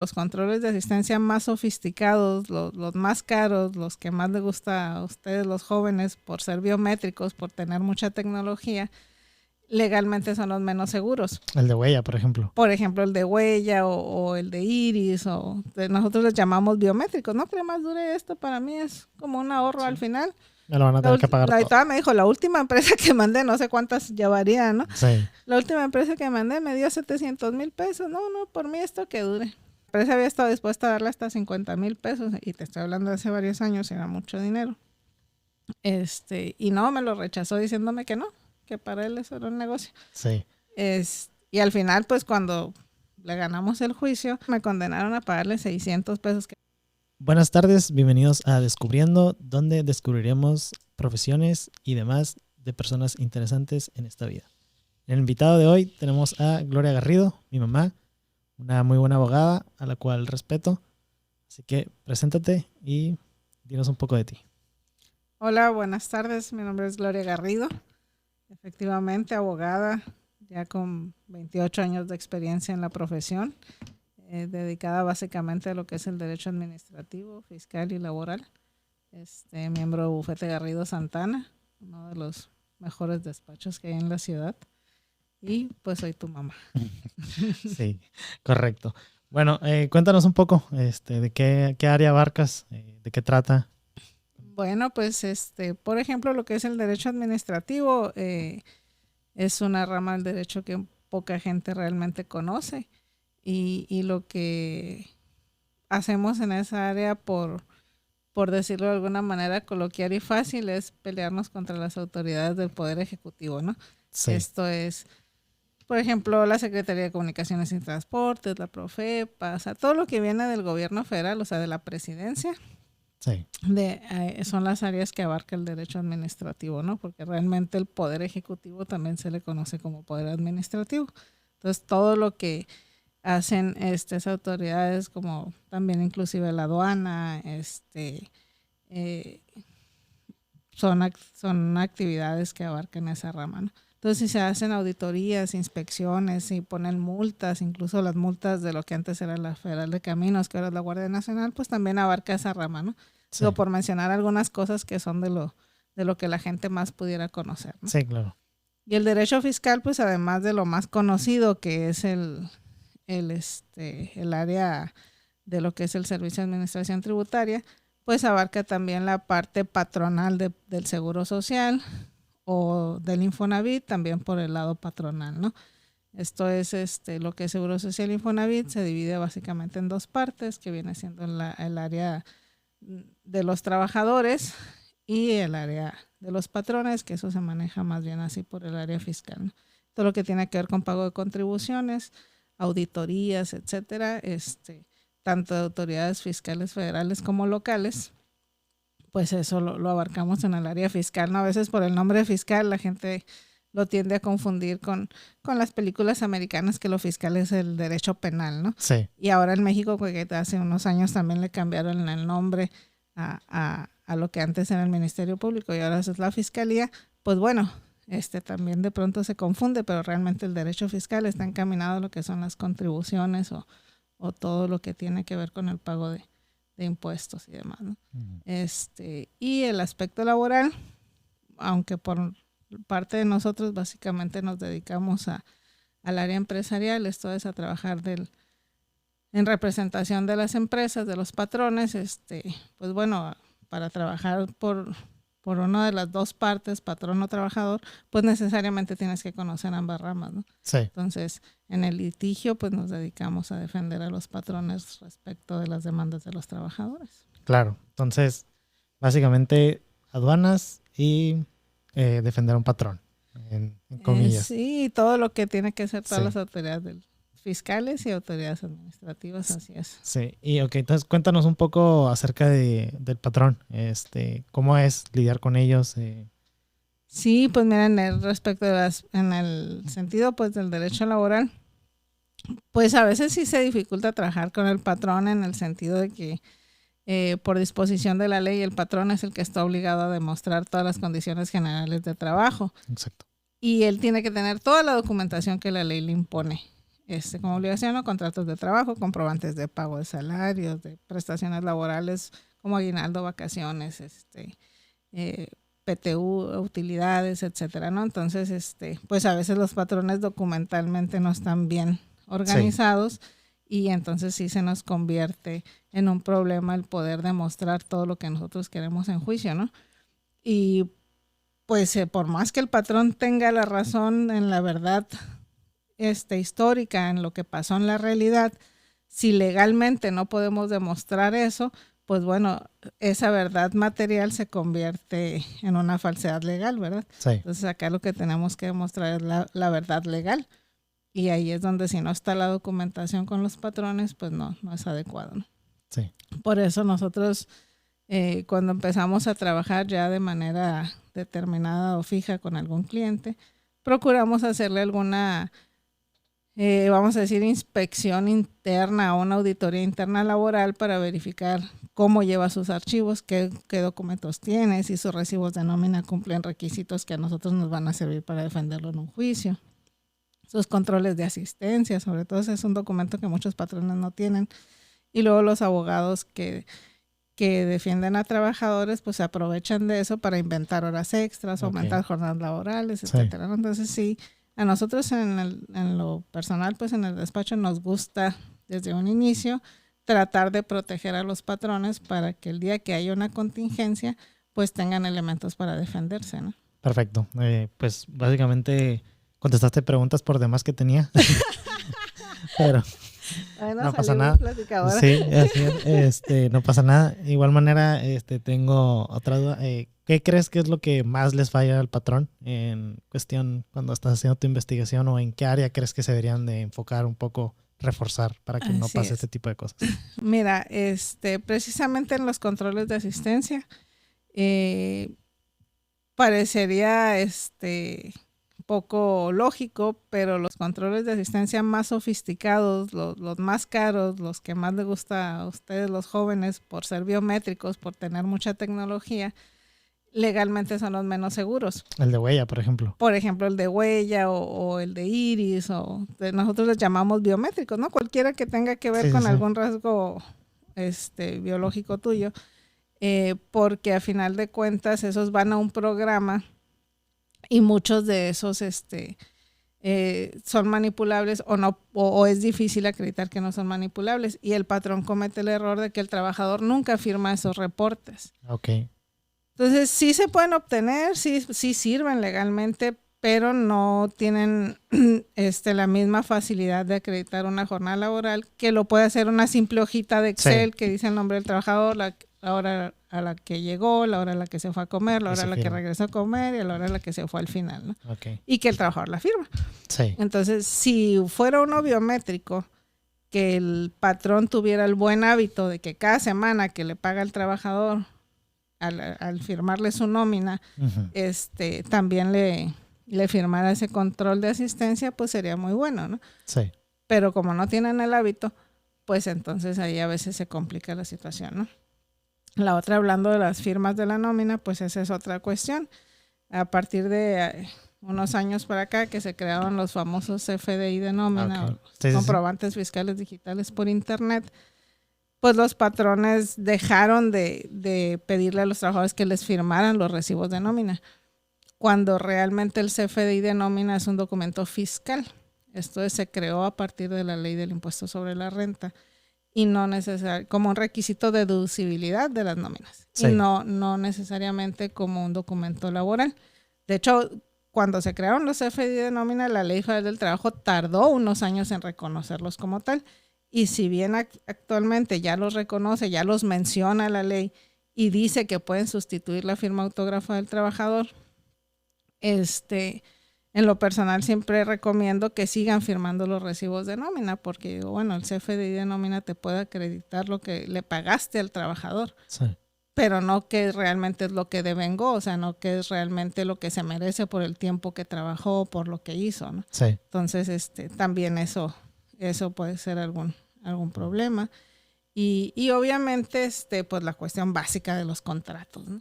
Los controles de asistencia más sofisticados, los más caros, los que más les gusta a ustedes los jóvenes por ser biométricos, por tener mucha tecnología, legalmente son los menos seguros. El de huella, por ejemplo. Por ejemplo, el de huella o el de iris, nosotros les llamamos biométricos. No, que más dure esto, para mí es como un ahorro al final. Me lo van a tener que pagar todo. La me dijo, la última empresa que mandé, no sé cuántas llevaría, ¿no? Sí. La última empresa que mandé me dio 700,000 pesos. No, por mí esto que dure. La empresa había estado dispuesta a darle hasta 50,000 pesos y te estoy hablando de hace varios años, era mucho dinero. Y no, me lo rechazó diciéndome que no, que para él eso era un negocio. Sí. Y al final, pues cuando le ganamos el juicio, me condenaron a pagarle 600 pesos. Buenas tardes, bienvenidos a Descubriendo, donde descubriremos profesiones y demás de personas interesantes en esta vida. En el invitado de hoy tenemos a Gloria Garrido, mi mamá, una muy buena abogada a la cual respeto. Así que preséntate y dinos un poco de ti. Hola, buenas tardes, mi nombre es Gloria Garrido, efectivamente abogada, ya con 28 años de experiencia en la profesión, dedicada básicamente a lo que es el derecho administrativo, fiscal y laboral. Miembro del bufete Garrido Santana, uno de los mejores despachos que hay en la ciudad. Y pues soy tu mamá. Sí, correcto. Bueno, cuéntanos un poco de qué área abarcas, de qué trata. Bueno, pues por ejemplo, lo que es el derecho administrativo es una rama del derecho que poca gente realmente conoce. Y lo que hacemos en esa área, por decirlo de alguna manera coloquial y fácil, es pelearnos contra las autoridades del Poder Ejecutivo, ¿no? Sí. Esto es, por ejemplo, la Secretaría de Comunicaciones y Transportes, la Profepa, o sea, todo lo que viene del gobierno federal, o sea, de la presidencia. Sí. Son las áreas que abarca el derecho administrativo, ¿no? Porque realmente el Poder Ejecutivo también se le conoce como Poder Administrativo. Entonces, todo lo que hacen estas autoridades, como también inclusive la aduana, son actividades que abarcan esa rama, ¿no? Entonces, si se hacen auditorías, inspecciones, si ponen multas, incluso las multas de lo que antes era la Federal de Caminos, que ahora es la Guardia Nacional, pues también abarca esa rama, ¿no? Sí. Por mencionar algunas cosas que son de lo que la gente más pudiera conocer, ¿no? Sí, claro. Y el derecho fiscal, pues además de lo más conocido, que es el área de lo que es el Servicio de Administración Tributaria, pues abarca también la parte patronal del Seguro Social o del Infonavit, también por el lado patronal, ¿no? Esto es lo que es Seguro Social e Infonavit, se divide básicamente en dos partes, que viene siendo el área de los trabajadores y el área de los patrones, que eso se maneja más bien así por el área fiscal, ¿no? Todo lo que tiene que ver con pago de contribuciones, auditorías, etcétera, tanto de autoridades fiscales federales como locales, pues eso lo abarcamos en el área fiscal, ¿no? A veces por el nombre fiscal la gente lo tiende a confundir con las películas americanas, que lo fiscal es el derecho penal, ¿no? Sí. Y ahora en México, que hace unos años también le cambiaron el nombre a lo que antes era el Ministerio Público y ahora es la Fiscalía, pues bueno, también de pronto se confunde, pero realmente el derecho fiscal está encaminado a lo que son las contribuciones o todo lo que tiene que ver con el pago de impuestos y demás, ¿no? Uh-huh. Y el aspecto laboral, aunque por parte de nosotros básicamente nos dedicamos al área empresarial, esto es a trabajar en representación de las empresas, de los patrones, pues bueno, para trabajar por una de las dos partes, patrón o trabajador, pues necesariamente tienes que conocer ambas ramas, ¿no? Sí. Entonces, en el litigio, pues nos dedicamos a defender a los patrones respecto de las demandas de los trabajadores. Claro. Entonces, básicamente, aduanas y defender a un patrón, en comillas. Sí, todo lo que tiene que hacer todas las autoridades fiscales y autoridades administrativas, así es. Sí, y ok, entonces cuéntanos un poco acerca del patrón, ¿cómo es lidiar con ellos? Sí, pues mira, en el sentido pues del derecho laboral, pues a veces sí se dificulta trabajar con el patrón, en el sentido de que por disposición de la ley el patrón es el que está obligado a demostrar todas las condiciones generales de trabajo. Exacto. Y él tiene que tener toda la documentación que la ley le impone. como obligación, ¿no? Contratos de trabajo, comprobantes de pago de salarios, de prestaciones laborales como aguinaldo, vacaciones, PTU, utilidades, etcétera, ¿no? Entonces, pues a veces los patrones documentalmente no están bien organizados, sí, y entonces sí se nos convierte en un problema el poder demostrar todo lo que nosotros queremos en juicio, ¿no? Y pues por más que el patrón tenga la razón en la verdad histórica, en lo que pasó en la realidad, si legalmente no podemos demostrar eso, pues bueno, esa verdad material se convierte en una falsedad legal, ¿verdad? Sí. Entonces acá lo que tenemos que demostrar es la verdad legal. Y ahí es donde si no está la documentación con los patrones, pues no es adecuado, ¿no? Sí. Por eso nosotros cuando empezamos a trabajar ya de manera determinada o fija con algún cliente, procuramos hacerle alguna, vamos a decir, inspección interna o una auditoría interna laboral para verificar cómo lleva sus archivos, qué documentos tiene, si sus recibos de nómina cumplen requisitos que a nosotros nos van a servir para defenderlo en un juicio. Sus controles de asistencia, sobre todo ese es un documento que muchos patrones no tienen. Y luego los abogados que defienden a trabajadores, pues se aprovechan de eso para inventar horas extras, aumentar jornadas laborales, etcétera. Sí. Entonces sí, a nosotros en lo personal, pues en el despacho nos gusta desde un inicio tratar de proteger a los patrones para que el día que haya una contingencia, pues tengan elementos para defenderse, ¿no? Perfecto. Pues básicamente contestaste preguntas por demás que tenía. Pero bueno, no pasa nada. Sí, así es. No pasa nada. De igual manera, tengo otra duda. ¿Qué crees que es lo que más les falla al patrón en cuestión cuando estás haciendo tu investigación, o en qué área crees que se deberían de enfocar un poco, reforzar para que no pase este tipo de cosas? Mira, precisamente en los controles de asistencia, parecería poco lógico, pero los controles de asistencia más sofisticados, los más caros, los que más les gusta a ustedes los jóvenes por ser biométricos, por tener mucha tecnología, legalmente son los menos seguros. El de huella, por ejemplo. Por ejemplo, el de huella o el de iris, nosotros les llamamos biométricos, ¿no? Cualquiera que tenga que ver con algún rasgo biológico tuyo, porque a final de cuentas esos van a un programa y muchos de esos son manipulables o no, o es difícil acreditar que no son manipulables, y el patrón comete el error de que el trabajador nunca firma esos reportes. Okay. Entonces sí se pueden obtener, sí sirven legalmente, pero no tienen la misma facilidad de acreditar una jornada laboral que lo puede hacer una simple hojita de Excel que dice el nombre del trabajador, la hora a la que llegó, la hora a la que se fue a comer, la hora a la que regresó a comer y la hora a la que se fue al final, ¿no? Okay. Y que el trabajador la firma. Sí. Entonces, si fuera uno biométrico, que el patrón tuviera el buen hábito de que cada semana que le paga al trabajador, al firmarle su nómina, también le firmara ese control de asistencia, pues sería muy bueno, ¿no? Sí. Pero como no tienen el hábito, pues entonces ahí a veces se complica la situación, ¿no? La otra, hablando de las firmas de la nómina, pues esa es otra cuestión. A partir de unos años para acá que se crearon los famosos CFDI de nómina, comprobantes fiscales digitales por internet, pues los patrones dejaron de pedirle a los trabajadores que les firmaran los recibos de nómina, cuando realmente el CFDI de nómina es un documento fiscal. Esto se creó a partir de la ley del impuesto sobre la renta y no como un requisito de deducibilidad de las nóminas, y no necesariamente como un documento laboral. De hecho, cuando se crearon los CFDI de nómina, la Ley Federal del Trabajo tardó unos años en reconocerlos como tal. Y si bien actualmente ya los reconoce, ya los menciona la ley y dice que pueden sustituir la firma autógrafa del trabajador, en lo personal siempre recomiendo que sigan firmando los recibos de nómina, porque bueno, el CFDI de nómina te puede acreditar lo que le pagaste al trabajador, pero no que realmente es lo que devengó, o sea, no que es realmente lo que se merece por el tiempo que trabajó, por lo que hizo, ¿no? Entonces, también eso puede ser algún problema. Y obviamente, pues la cuestión básica de los contratos, ¿no?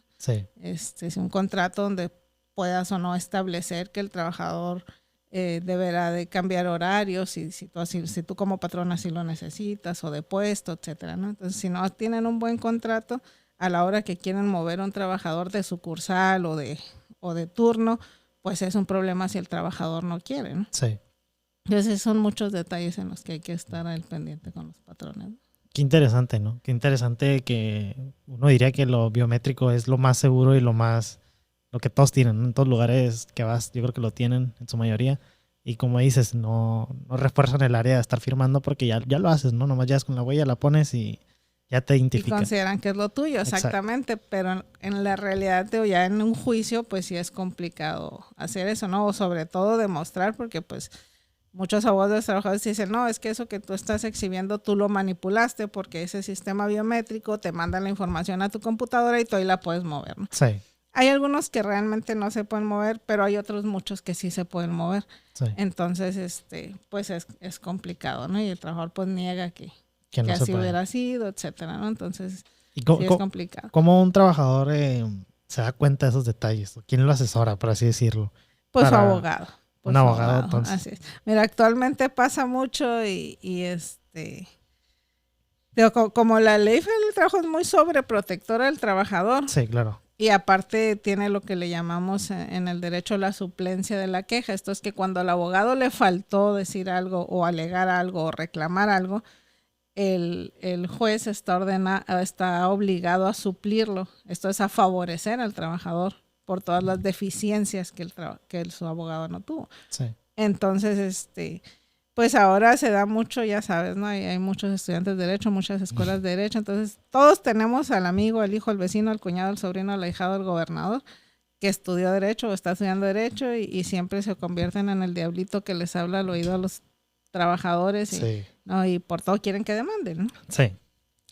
Es un contrato donde puedas o no establecer que el trabajador deberá de cambiar horarios si tú como patrona sí lo necesitas, o de puesto, etcétera, ¿no? Entonces, si no tienen un buen contrato, a la hora que quieren mover a un trabajador de sucursal o de turno, pues es un problema si el trabajador no quiere, ¿no? Sí. Entonces son muchos detalles en los que hay que estar al pendiente con los patrones, ¿no? Qué interesante, ¿no? Qué interesante que uno diría que lo biométrico es lo más seguro y lo que todos tienen, ¿no? En todos lugares que vas, yo creo que lo tienen en su mayoría. Y como dices, no refuerzan el área de estar firmando porque ya lo haces, ¿no? Nomás llegas con la huella, la pones y ya te Y identifica. consideran que es lo tuyo, exactamente. Pero en la realidad, ya en un juicio, pues sí es complicado hacer eso, ¿no? O sobre todo demostrar, porque pues muchos abogados de los trabajadores dicen, no, es que eso que tú estás exhibiendo, tú lo manipulaste porque ese sistema biométrico te manda la información a tu computadora y tú ahí la puedes mover, ¿no? Sí. Hay algunos que realmente no se pueden mover, pero hay otros muchos que sí se pueden mover. Sí. Entonces, pues es complicado, ¿no? Y el trabajador pues niega que no así hubiera sido, etcétera, ¿no? Entonces, sí es complicado. ¿Cómo un trabajador se da cuenta de esos detalles? ¿Quién lo asesora, por así decirlo? Pues su abogado. Un abogado, entonces. Así es. Mira, actualmente pasa mucho y digo, como la ley federal del trabajo es muy sobreprotectora del trabajador. Sí, claro. Y aparte tiene lo que le llamamos en el derecho la suplencia de la queja. Esto es que cuando al abogado le faltó decir algo o alegar algo o reclamar algo, el juez está obligado a suplirlo. Esto es a favorecer al trabajador por todas las deficiencias que su abogado no tuvo. Sí. Entonces, pues ahora se da mucho, ya sabes, ¿no? Hay muchos estudiantes de derecho, muchas escuelas de derecho, entonces todos tenemos al amigo, al hijo, al vecino, al cuñado, al sobrino, al ahijado, al gobernador que estudió derecho o está estudiando derecho y siempre se convierten en el diablito que les habla al oído a los trabajadores Sí. ¿no? Y por todo quieren que demanden, ¿no? Sí.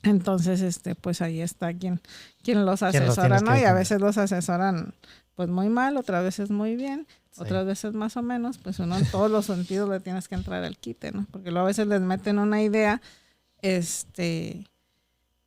Entonces, pues ahí está quien los asesora, ¿no? Y a veces los asesoran pues muy mal, otras veces muy bien, sí. Otras veces más o menos, pues uno en todos los sentidos le tienes que entrar al quite, ¿no? Porque luego a veces les meten una idea,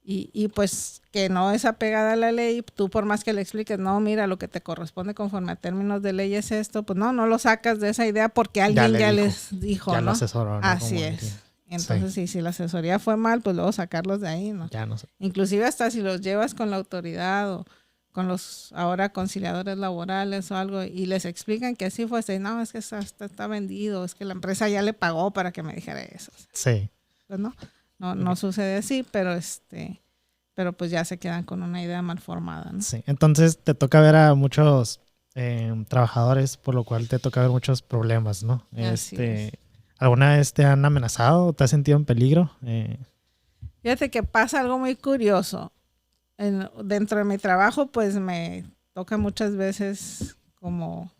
y pues que no es apegada a la ley, tú por más que le expliques, no, mira, lo que te corresponde conforme a términos de ley es esto, pues no lo sacas de esa idea porque alguien ya les dijo, ya ¿no? Lo asesoró, ¿no? Así es. Entonces, sí. si la asesoría fue mal, pues luego sacarlos de ahí, ¿no? Ya no sé. Inclusive hasta si los llevas con la autoridad o con los ahora conciliadores laborales o algo y les explican que así fue, no, es que está vendido, es que la empresa ya le pagó para que me dijera eso. Sí. Pues no sucede así, pero pues ya se quedan con una idea mal formada, ¿no? Sí, entonces te toca ver a muchos trabajadores, por lo cual te toca ver muchos problemas, ¿no? Así es. ¿Alguna vez te han amenazado? ¿Te has sentido en peligro? Fíjate que pasa algo muy curioso. Dentro de mi trabajo, pues me toca muchas veces como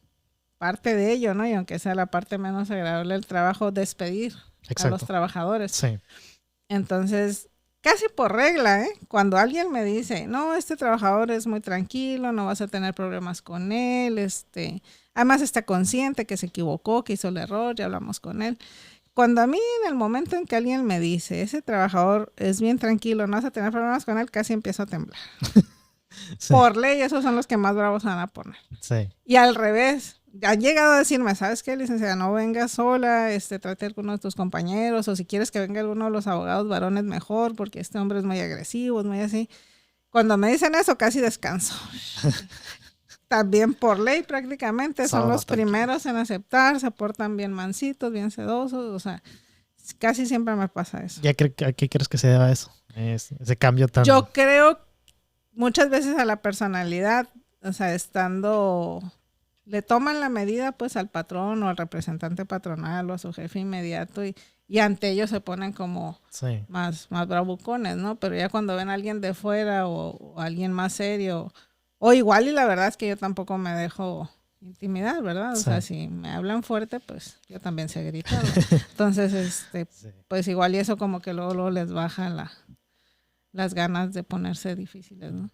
parte de ello, ¿no? Y aunque sea la parte menos agradable del trabajo, despedir a los trabajadores. Sí. Entonces, casi por regla, cuando alguien me dice, no, este trabajador es muy tranquilo, no vas a tener problemas con él, además está consciente que se equivocó, que hizo el error, ya hablamos con él. Cuando a mí en el momento en que alguien me dice, ese trabajador es bien tranquilo, no vas a tener problemas con él, casi empiezo a temblar. Sí. Por ley, esos son los que más bravos van a poner. Sí. Y al revés, han llegado a decirme, ¿sabes qué, licenciada? No vengas sola, trate a alguno de tus compañeros, o si quieres que venga alguno de los abogados varones, mejor, porque este hombre es muy agresivo, es muy así. Cuando me dicen eso, casi descanso. También por ley prácticamente son los primeros en aceptar, se portan bien mansitos, bien sedosos, o sea, casi siempre me pasa eso. ¿Y a qué crees que se deba eso? Ese cambio tan... Yo creo muchas veces a la personalidad, o sea, le toman la medida pues al patrón o al representante patronal o a su jefe inmediato y ante ellos se ponen como sí. más bravucones, ¿no? Pero ya cuando ven a alguien de fuera o alguien más serio... O igual, y la verdad es que yo tampoco me dejo intimidar, ¿verdad? O sí. sea, si me hablan fuerte, pues yo también sé gritar, ¿no? Entonces, sí. Pues igual y eso como que luego les baja las ganas de ponerse difíciles, ¿no?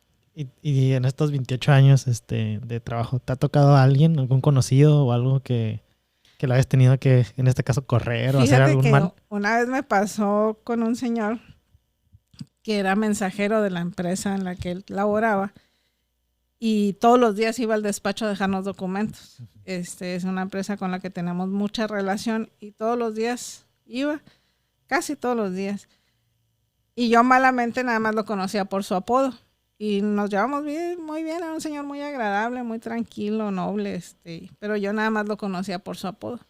Y en estos 28 años de trabajo, ¿te ha tocado a alguien, algún conocido o algo que lo hayas tenido que, en este caso, correr o hacer algún mal? Una vez me pasó con un señor que era mensajero de la empresa en la que él laboraba. y todos los días iba al despacho a dejarnos documentos. Es una empresa con la que tenemos mucha relación y todos los días iba, casi todos los días. Y yo malamente nada más lo conocía por su apodo. Y nos llevamos bien, muy bien, era un señor muy agradable, muy tranquilo, noble, pero yo nada más lo conocía por su apodo.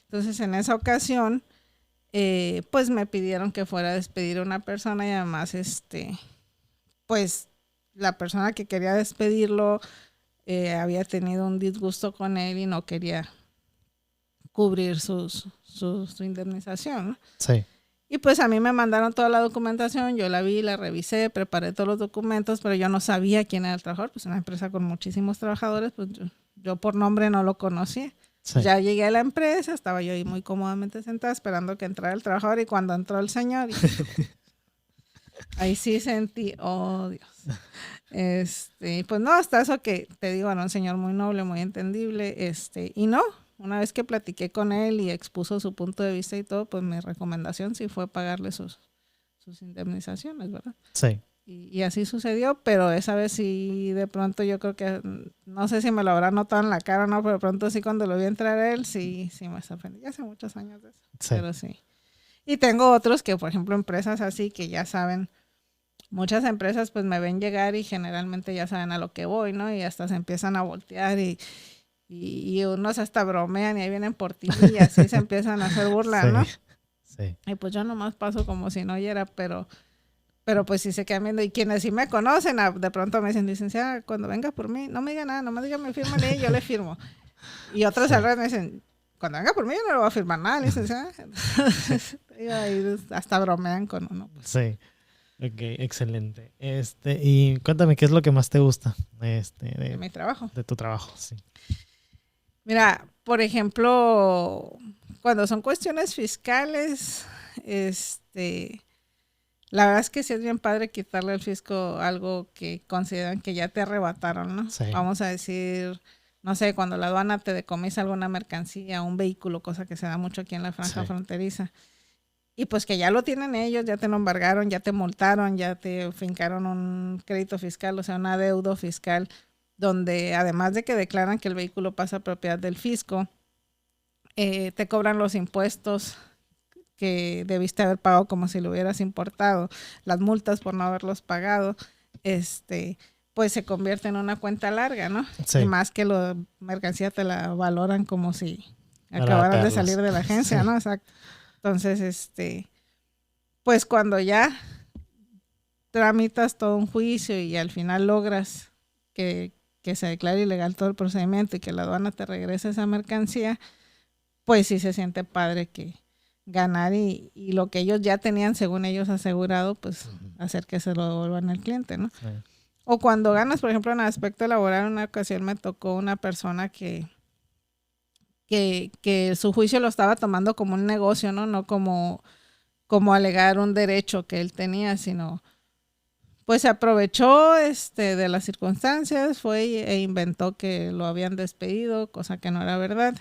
Entonces en esa ocasión, pues me pidieron que fuera a despedir a una persona y además, pues la persona que quería despedirlo había tenido un disgusto con él y no quería cubrir su indemnización, ¿no? Sí. Y pues a mí me mandaron toda la documentación, yo la vi, la revisé, preparé todos los documentos, pero yo no sabía quién era el trabajador, pues una empresa con muchísimos trabajadores, pues yo por nombre no lo conocía. Sí. Ya llegué a la empresa, estaba yo ahí muy cómodamente sentada esperando que entrara el trabajador y cuando entró el señor, ahí sí sentí, oh Dios. Pues no, hasta eso que te digo, era un señor muy noble, muy entendible, y no. Una vez que platiqué con él y expuso su punto de vista y todo, pues mi recomendación sí fue pagarle sus indemnizaciones, ¿verdad? Sí. Y así sucedió, pero esa vez sí, de pronto yo creo que, no sé si me lo habrá notado en la cara o no, pero de pronto sí cuando lo vi entrar a él, sí me sorprendí. Ya hace muchos años de eso, sí. Pero sí. Y tengo otros que, por ejemplo, empresas así que ya saben, muchas empresas pues me ven llegar y generalmente ya saben a lo que voy, ¿no? Y hasta se empiezan a voltear y unos hasta bromean y ahí vienen por ti y así se empiezan a hacer burla, sí, ¿no? Sí. Y pues yo nomás paso como si no oyera, pero pues sí se quedan viendo. Y quienes sí me conocen, de pronto me dicen, licenciada, cuando venga por mí, no me diga nada, nomás dígame, fírmale y yo le firmo. Y otros al revés me dicen, cuando venga por mí yo no le voy a firmar nada, licenciada. Y ahí hasta bromean con uno. Pues. Sí. Ok, excelente. Y cuéntame, ¿qué es lo que más te gusta de mi trabajo? De tu trabajo, sí. Mira, por ejemplo, cuando son cuestiones fiscales, la verdad es que sí es bien padre quitarle al fisco algo que consideran que ya te arrebataron, ¿no? Sí. Vamos a decir, no sé, cuando la aduana te decomisa alguna mercancía, un vehículo, cosa que se da mucho aquí en la franja fronteriza. Y pues que ya lo tienen ellos, ya te lo embargaron, ya te multaron, ya te fincaron un crédito fiscal, o sea, un adeudo fiscal, donde además de que declaran que el vehículo pasa a propiedad del fisco, te cobran los impuestos que debiste haber pagado como si lo hubieras importado, las multas por no haberlos pagado, pues se convierte en una cuenta larga, ¿no? Sí. Y más que la mercancía te la valoran como si acabaran de salir de la agencia, sí. ¿No? Exacto. Entonces, pues cuando ya tramitas todo un juicio y al final logras que se declare ilegal todo el procedimiento y que la aduana te regrese esa mercancía, pues sí se siente padre que ganar y lo que ellos ya tenían según ellos asegurado, pues hacer que se lo devuelvan al cliente, ¿no? Sí. O cuando ganas, por ejemplo, en el aspecto laboral, una ocasión me tocó una persona que su juicio lo estaba tomando como un negocio, ¿no? No como alegar un derecho que él tenía, sino pues se aprovechó de las circunstancias, fue e inventó que lo habían despedido, cosa que no era verdad.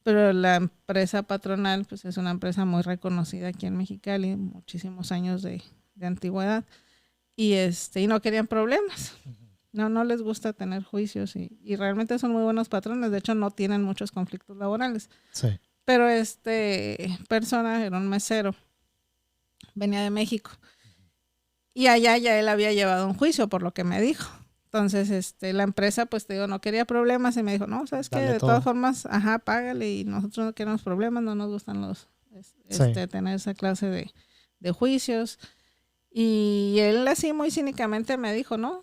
Pero la empresa patronal pues es una empresa muy reconocida aquí en Mexicali, muchísimos años de antigüedad, y no querían problemas. No les gusta tener juicios y realmente son muy buenos patrones, de hecho no tienen muchos conflictos laborales. Sí. Pero persona era un mesero, venía de México y allá ya él había llevado un juicio por lo que me dijo. Entonces la empresa pues te digo no quería problemas y me dijo, no, ¿sabes qué? De todas formas, págale y nosotros no queremos problemas, no nos gustan los tener esa clase de juicios. Y él así muy cínicamente me dijo, no,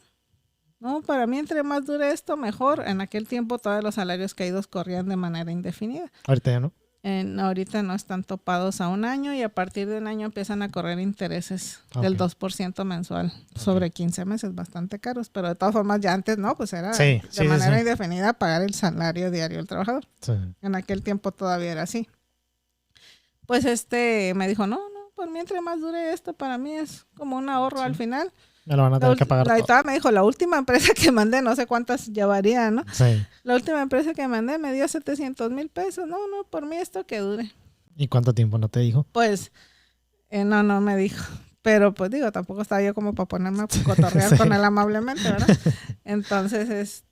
para mí entre más dure esto, mejor. En aquel tiempo todos los salarios caídos corrían de manera indefinida. Ahorita ya no. Ahorita no están topados a un año y a partir de un año empiezan a correr intereses del 2% mensual sobre 15 meses, bastante caros. Pero de todas formas ya antes no, pues era de manera indefinida pagar el salario diario del trabajador. Sí. En aquel tiempo todavía era así. Pues me dijo, no, por mí entre más dure esto, para mí es como un ahorro al final. Me lo van a tener que pagar todo. Me dijo, la última empresa que mandé, no sé cuántas llevaría, ¿no? Sí. La última empresa que mandé me dio 700,000 pesos. No, por mí esto que dure. ¿Y cuánto tiempo no te dijo? Pues, no me dijo. Pero pues digo, tampoco estaba yo como para ponerme a cotorrear con él amablemente, ¿verdad? Entonces,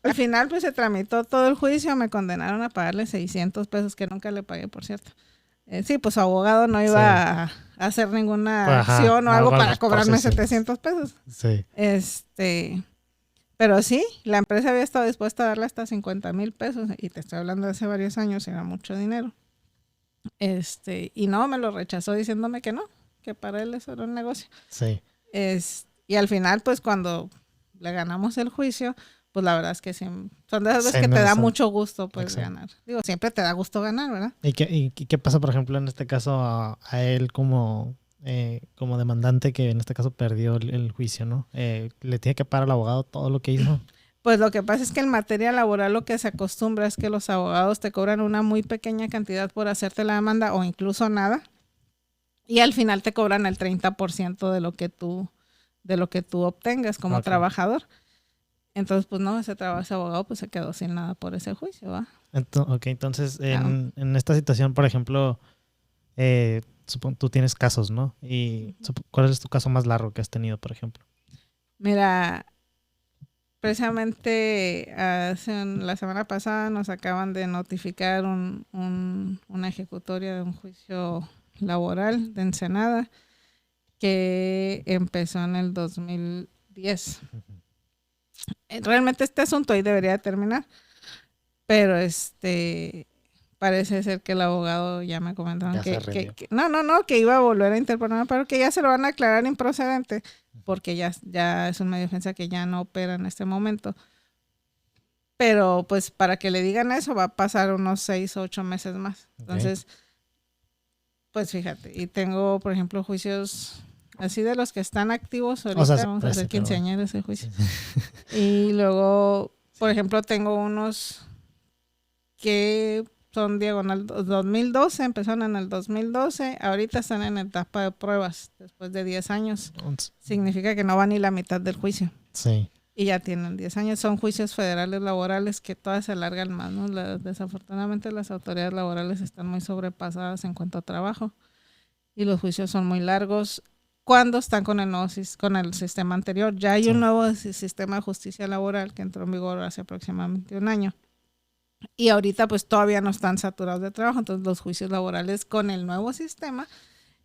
al final pues se tramitó todo el juicio, me condenaron a pagarle 600 pesos, que nunca le pagué, por cierto. Sí, pues su abogado no iba a hacer ninguna acción o algo para cobrarme 700 pesos. Sí. Pero sí, la empresa había estado dispuesta a darle hasta 50,000 pesos, y te estoy hablando de hace varios años, era mucho dinero. Y no, me lo rechazó diciéndome que no, que para él eso era un negocio. Sí. Y al final, pues cuando le ganamos el juicio, pues la verdad es que sí, son de esas veces que te da mucho gusto pues ganar. Digo, siempre te da gusto ganar, ¿verdad? ¿Y qué pasa, por ejemplo, en este caso a él como demandante, que en este caso perdió el juicio, ¿no? ¿Le tiene que pagar al abogado todo lo que hizo? Pues lo que pasa es que en materia laboral lo que se acostumbra es que los abogados te cobran una muy pequeña cantidad por hacerte la demanda o incluso nada. Y al final te cobran el 30% de lo que tú obtengas como trabajador. Entonces, pues no, ese abogado pues se quedó sin nada por ese juicio, ¿va? Entonces, en esta situación, por ejemplo, tú tienes casos, ¿no? Y ¿cuál es tu caso más largo que has tenido, por ejemplo? Mira, precisamente la semana pasada nos acaban de notificar una ejecutoria de un juicio laboral de Ensenada que empezó en el 2010. Realmente este asunto ahí debería terminar, pero parece ser que el abogado ya me comentaron que iba a volver a interponer, pero que ya se lo van a aclarar improcedente, porque ya es un medio de defensa que ya no opera en este momento. Pero pues para que le digan eso va a pasar unos 6 o 8 meses más. Entonces, pues fíjate, y tengo, por ejemplo, juicios así de los que están activos ahorita, vamos a hacer quinceañeros ese juicio. Y luego, por ejemplo, tengo unos que son diagonal 2012, empezaron en el 2012, ahorita están en etapa de pruebas después de 10 años. Significa que no va ni la mitad del juicio. Sí. Y ya tienen 10 años. Son juicios federales laborales que todas se alargan más, ¿no? Desafortunadamente las autoridades laborales están muy sobrepasadas en cuanto a trabajo y los juicios son muy largos. Cuando están con el sistema anterior, ya hay un nuevo sistema de justicia laboral que entró en vigor hace aproximadamente un año. Y ahorita pues todavía no están saturados de trabajo, entonces los juicios laborales con el nuevo sistema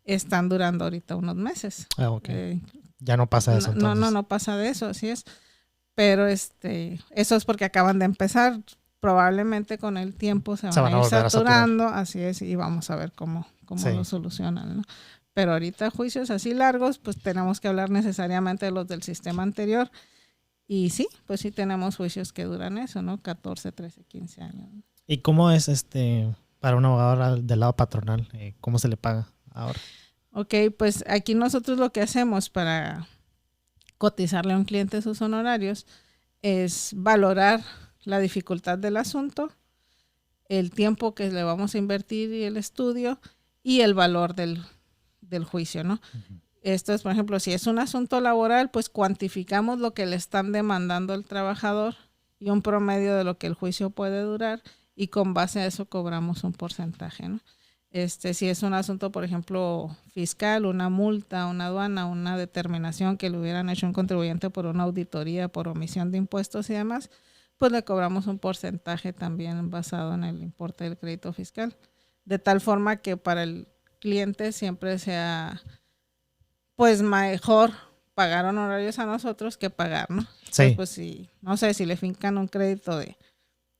están durando ahorita unos meses. Ya no pasa eso entonces. No pasa de eso, así es. Pero eso es porque acaban de empezar. Probablemente con el tiempo se van a ir saturando, así es, y vamos a ver cómo lo solucionan, ¿no? Pero ahorita juicios así largos, pues tenemos que hablar necesariamente de los del sistema anterior. Y sí, pues sí tenemos juicios que duran eso, ¿no? 14, 13, 15 años. ¿Y cómo es para un abogado del lado patronal? ¿Cómo se le paga ahora? Ok, pues aquí nosotros lo que hacemos para cotizarle a un cliente sus honorarios es valorar la dificultad del asunto, el tiempo que le vamos a invertir y el estudio y el valor del juicio, ¿no? Uh-huh. Esto es, por ejemplo, si es un asunto laboral, pues cuantificamos lo que le están demandando al trabajador y un promedio de lo que el juicio puede durar y con base a eso cobramos un porcentaje, ¿no? Si es un asunto, por ejemplo, fiscal, una multa, una aduana, una determinación que le hubieran hecho un contribuyente por una auditoría, por omisión de impuestos y demás, pues le cobramos un porcentaje también basado en el importe del crédito fiscal. De tal forma que para el cliente siempre sea pues mejor pagar honorarios a nosotros que pagar, ¿no? Sí. Entonces, pues si, no sé, si le fincan un crédito de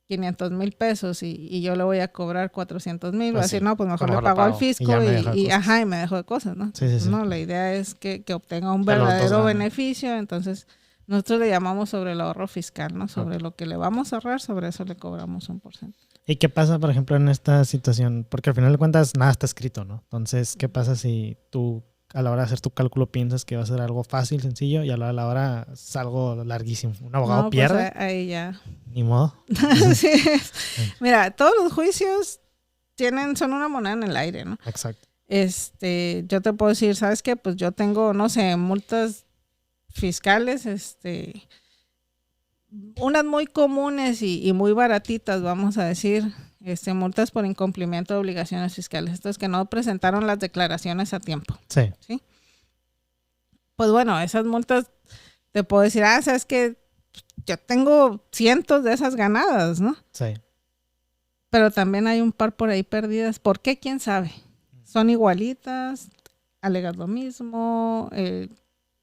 500,000 pesos y yo le voy a cobrar 400,000, va a decir, no, pues mejor le pago al fisco y me dejo de cosas, ¿no? Sí. No, la idea es que obtenga un verdadero beneficio, entonces nosotros le llamamos sobre el ahorro fiscal, ¿no? Sobre lo que le vamos a ahorrar, sobre eso le cobramos un porcentaje. ¿Y qué pasa, por ejemplo, en esta situación? Porque al final de cuentas nada está escrito, ¿no? Entonces, ¿qué pasa si tú a la hora de hacer tu cálculo piensas que va a ser algo fácil, sencillo, y a la hora es algo larguísimo? ¿Un abogado pierde? Pues ahí ya. Ni modo. Sí. Mira, todos los juicios son una moneda en el aire, ¿no? Exacto. Yo te puedo decir, ¿sabes qué? Pues yo tengo, no sé, multas fiscales, unas muy comunes y muy baratitas, vamos a decir, multas por incumplimiento de obligaciones fiscales. Esto es que no presentaron las declaraciones a tiempo. Sí. pues bueno, esas multas te puedo decir, sabes que yo tengo cientos de esas ganadas, ¿no? Sí. Pero también hay un par por ahí perdidas. ¿Por qué? ¿Quién sabe? Son igualitas, alegas lo mismo.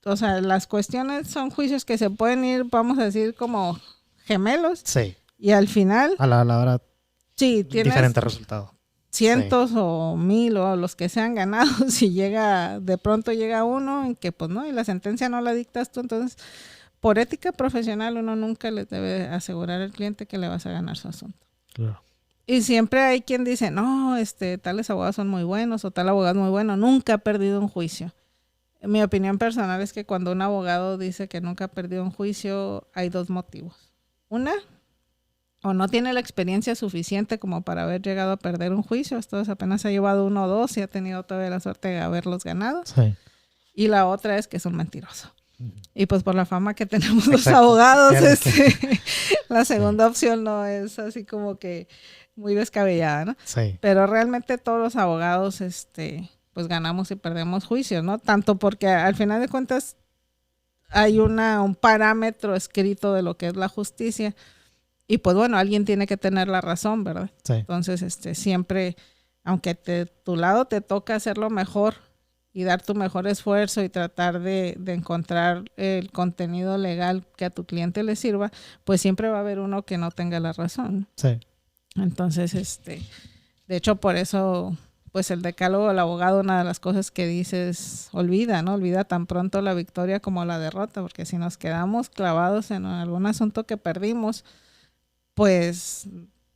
O sea, las cuestiones son juicios que se pueden ir, vamos a decir, como gemelos. Sí. Y al final... A la hora, sí, tienes diferente resultado. cientos o 1000 o los que sean ganados y de pronto llega uno en que pues no, y la sentencia no la dictas tú. Entonces, por ética profesional uno nunca le debe asegurar al cliente que le vas a ganar su asunto. Claro. Y siempre hay quien dice, no, tales abogados son muy buenos o tal abogado es muy bueno. Nunca ha perdido un juicio. Mi opinión personal es que cuando un abogado dice que nunca ha perdido un juicio, hay dos motivos. Una, o no tiene la experiencia suficiente como para haber llegado a perder un juicio. Entonces apenas ha llevado 1 o 2 y ha tenido todavía la suerte de haberlos ganado. Sí. Y la otra es que es un mentiroso. Y pues por la fama que tenemos los Exacto. abogados, Que... la segunda opción no es así como que muy descabellada, ¿no? Sí. Pero realmente todos los abogados, pues ganamos y perdemos juicios, ¿no? Tanto porque al final de cuentas hay un parámetro escrito de lo que es la justicia y pues bueno, alguien tiene que tener la razón, ¿verdad? Sí. Entonces, siempre, aunque tu lado te toca hacerlo mejor y dar tu mejor esfuerzo y tratar de encontrar el contenido legal que a tu cliente le sirva, pues siempre va a haber uno que no tenga la razón. Sí. Entonces, de hecho, por eso, pues el decálogo del abogado, una de las cosas que dice es, olvida, ¿no? Olvida tan pronto la victoria como la derrota, porque si nos quedamos clavados en algún asunto que perdimos, pues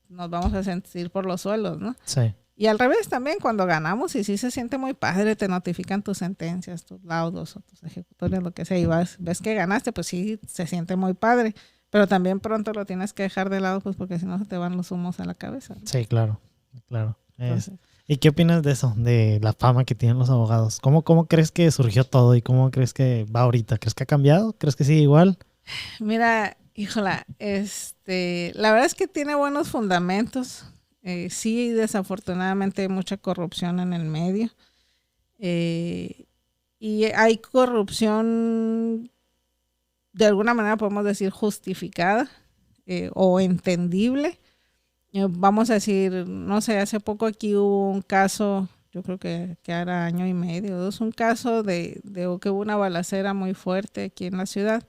nos vamos a sentir por los suelos, ¿no? Sí. Y al revés también, cuando ganamos, y sí se siente muy padre, te notifican tus sentencias, tus laudos o tus ejecutorias, lo que sea, y ves que ganaste, pues sí, se siente muy padre. Pero también pronto lo tienes que dejar de lado, pues porque si no se te van los humos a la cabeza, ¿no? Sí, claro. Claro. Entonces, ¿y qué opinas de eso, de la fama que tienen los abogados? ¿Cómo crees que surgió todo y cómo crees que va ahorita? ¿Crees que ha cambiado? ¿Crees que sigue igual? mira, híjola, la verdad es que tiene buenos fundamentos. Sí, desafortunadamente hay mucha corrupción en el medio. Y hay corrupción, de alguna manera podemos decir justificada o entendible. Vamos a decir, no sé, hace poco aquí hubo un caso, yo creo que era 1.5 años, un caso de que hubo una balacera muy fuerte aquí en la ciudad.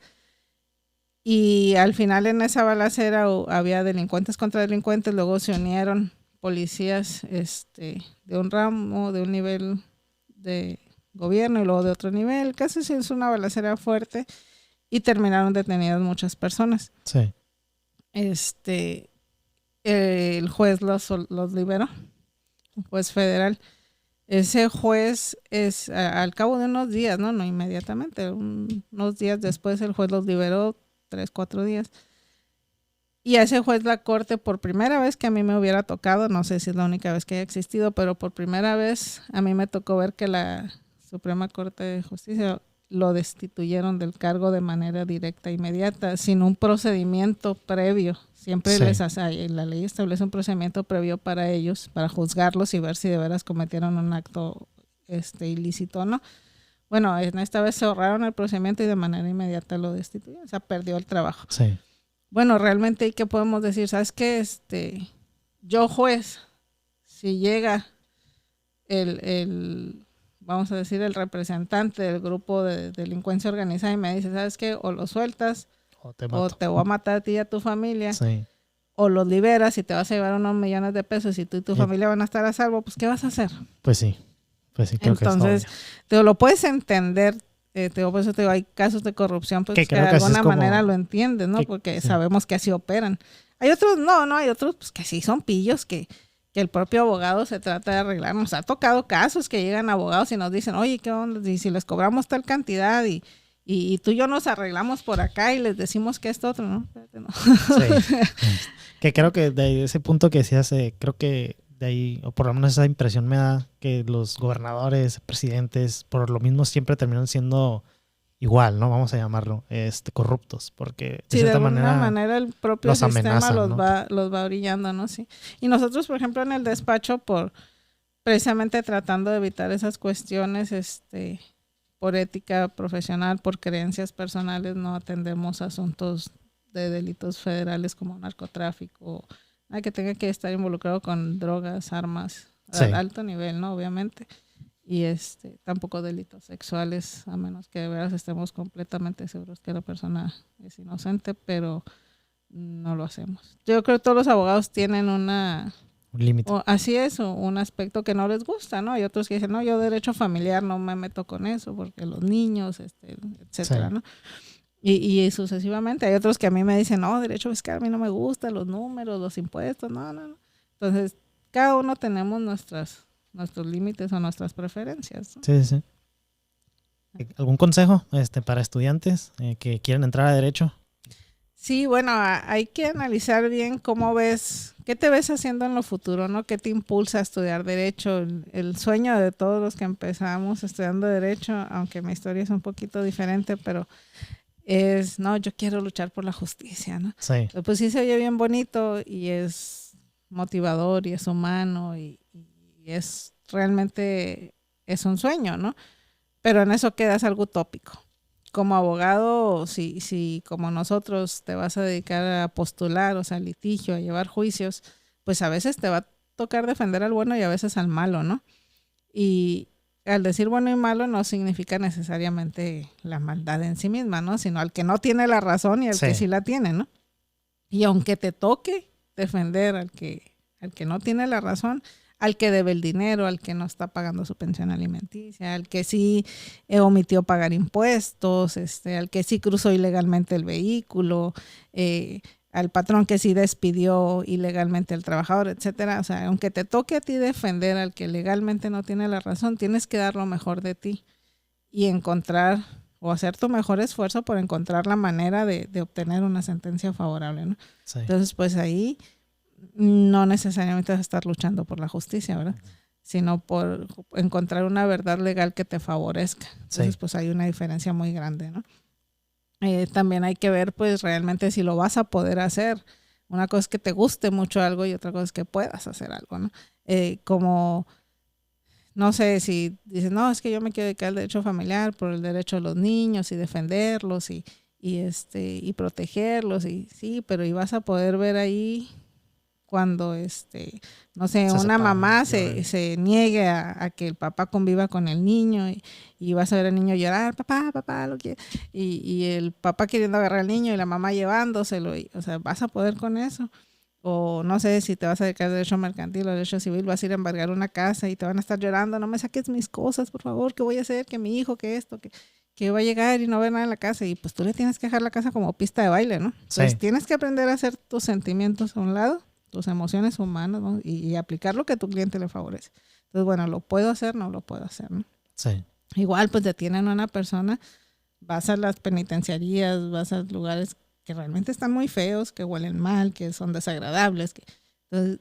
Y al final en esa balacera había delincuentes contra delincuentes, luego se unieron policías de un ramo, de un nivel de gobierno y luego de otro nivel. Casi se hizo una balacera fuerte y terminaron detenidas muchas personas. Sí. El juez los liberó, un juez federal. Ese juez al cabo de unos días, no inmediatamente, unos días después el juez los liberó, 3-4 días. Y a ese juez la corte, por primera vez que a mí me hubiera tocado, no sé si es la única vez que haya existido, pero por primera vez a mí me tocó ver que la Suprema Corte de Justicia lo destituyeron del cargo de manera directa e inmediata, sin un procedimiento previo. Siempre la ley establece un procedimiento previo para ellos, para juzgarlos y ver si de veras cometieron un acto ilícito o no. Bueno, en esta vez se ahorraron el procedimiento y de manera inmediata lo destituyeron, o sea, perdió el trabajo. Sí. Bueno, realmente, ¿qué podemos decir? ¿Sabes qué? Yo juez, si llega vamos a decir, el representante del grupo de delincuencia organizada y me dice, ¿sabes qué? O lo sueltas, o te voy a matar a ti y a tu familia, sí, o los liberas y te vas a llevar unos millones de pesos y tú y tu familia van a estar a salvo, pues ¿qué vas a hacer? Pues sí, creo entonces, que es lo puedes entender. Por eso te digo, hay casos de corrupción pues, que de alguna manera lo entiendes, ¿no? Porque sabemos que así operan. Hay otros, hay otros pues, que sí son pillos, que el propio abogado se trata de arreglar. Nos ha tocado casos que llegan abogados y nos dicen, oye, ¿qué onda? Y si les cobramos tal cantidad y tú y yo nos arreglamos por acá y les decimos que esto otro, ¿no? Espérate, no. Sí. Que creo que de ese punto que decías, creo que de ahí, o por lo menos esa impresión me da, que los gobernadores, presidentes, por lo mismo siempre terminan siendo igual, ¿no? Vamos a llamarlo, corruptos, porque de cierta manera el propio sistema los, ¿no? los va orillando, ¿no? Sí. Y nosotros, por ejemplo, en el despacho, precisamente tratando de evitar esas cuestiones, por ética profesional, por creencias personales, no atendemos asuntos de delitos federales como narcotráfico, que tenga que estar involucrado con drogas, armas, Sí. a alto nivel, ¿no? Obviamente. Y tampoco delitos sexuales, a menos que de veras estemos completamente seguros que la persona es inocente, pero no lo hacemos. Yo creo que todos los abogados tienen un límite. Así es, o un aspecto que no les gusta, ¿no? Hay otros que dicen, no, yo derecho familiar no me meto con eso porque los niños, etcétera, Sí. ¿no? Y sucesivamente. Hay otros que a mí me dicen, no, derecho fiscal a mí no me gusta, los números, los impuestos, no. Entonces, cada uno tenemos nuestros límites o nuestras preferencias, ¿no? Sí, sí. ¿Algún consejo para estudiantes que quieren entrar a derecho? Sí, bueno, hay que analizar bien cómo ves, qué te ves haciendo en lo futuro, ¿no? ¿Qué te impulsa a estudiar derecho? El sueño de todos los que empezamos estudiando derecho, aunque mi historia es un poquito diferente, pero no, yo quiero luchar por la justicia, ¿no? Sí. Pues sí se oye bien bonito y es motivador y es humano y es realmente es un sueño, ¿no? Pero en eso quedas algo utópico. Como abogado, si como nosotros te vas a dedicar a postular, o sea, litigio, a llevar juicios, pues a veces te va a tocar defender al bueno y a veces al malo, ¿no? Y al decir bueno y malo no significa necesariamente la maldad en sí misma, ¿no? Sino al que no tiene la razón y al que sí la tiene, ¿no? Y aunque te toque defender al que no tiene la razón, al que debe el dinero, al que no está pagando su pensión alimenticia, al que sí omitió pagar impuestos, al que sí cruzó ilegalmente el vehículo, al patrón que sí despidió ilegalmente al trabajador, etcétera. O sea, aunque te toque a ti defender al que legalmente no tiene la razón, tienes que dar lo mejor de ti y encontrar o hacer tu mejor esfuerzo por encontrar la manera de obtener una sentencia favorable, ¿no? Sí. Entonces, pues ahí no necesariamente vas a estar luchando por la justicia, ¿verdad? Sino por encontrar una verdad legal que te favorezca. Entonces, pues hay una diferencia muy grande, ¿no? También hay que ver, pues, realmente si lo vas a poder hacer. Una cosa es que te guste mucho algo y otra cosa es que puedas hacer algo, ¿no? Como, no sé, si dices, no, es que yo me quiero dedicar al derecho familiar por el derecho de los niños y defenderlos y protegerlos, y sí, pero y vas a poder ver ahí cuando no sé, una mamá se niegue a que el papá conviva con el niño y vas a ver al niño llorar, papá, lo quiere, y el papá queriendo agarrar al niño y la mamá llevándoselo, o sea, vas a poder con eso. O no sé, si te vas a dedicar a derecho mercantil o derecho civil, vas a ir a embargar una casa y te van a estar llorando, no me saques mis cosas, por favor, ¿qué voy a hacer? Que mi hijo, que esto, que va a llegar y no ver nada en la casa, y pues tú le tienes que dejar la casa como pista de baile, ¿no? Entonces tienes que aprender a hacer tus sentimientos a un lado, tus emociones humanas, ¿no? y aplicar lo que a tu cliente le favorece. Entonces, bueno, ¿lo puedo hacer? No lo puedo hacer, ¿no? Sí. Igual, pues detienen a una persona, vas a las penitenciarías, vas a lugares que realmente están muy feos, que huelen mal, que son desagradables, entonces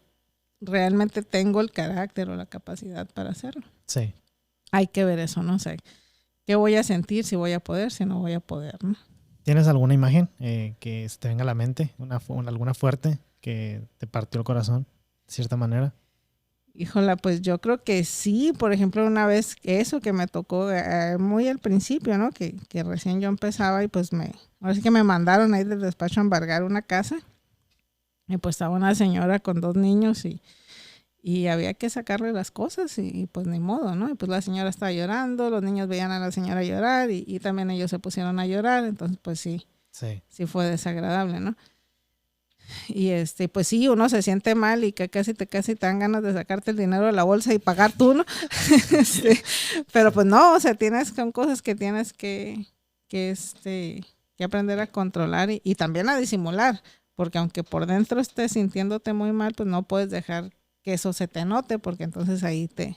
realmente tengo el carácter o la capacidad para hacerlo. Sí. Hay que ver eso, ¿no? O sea, ¿qué voy a sentir? Si voy a poder, si no voy a poder, ¿no? ¿Tienes alguna imagen que te venga a la mente? ¿Alguna fuerte que te partió el corazón de cierta manera? Híjola, pues yo creo que sí. Por ejemplo, una vez eso que me tocó muy al principio, ¿no? Que recién yo empezaba y pues ahora sí que me mandaron ahí del despacho a embargar una casa. Y pues estaba una señora con 2 niños y había que sacarle las cosas y pues ni modo, ¿no? Y pues la señora estaba llorando, los niños veían a la señora llorar y también ellos se pusieron a llorar. Entonces, pues sí fue desagradable, ¿no? Y pues sí, uno se siente mal y que casi te dan ganas de sacarte el dinero de la bolsa y pagar tú, ¿no? Pero pues no, o sea, son cosas que tienes que aprender a controlar y también a disimular, porque aunque por dentro estés sintiéndote muy mal, pues no puedes dejar que eso se te note, porque entonces ahí te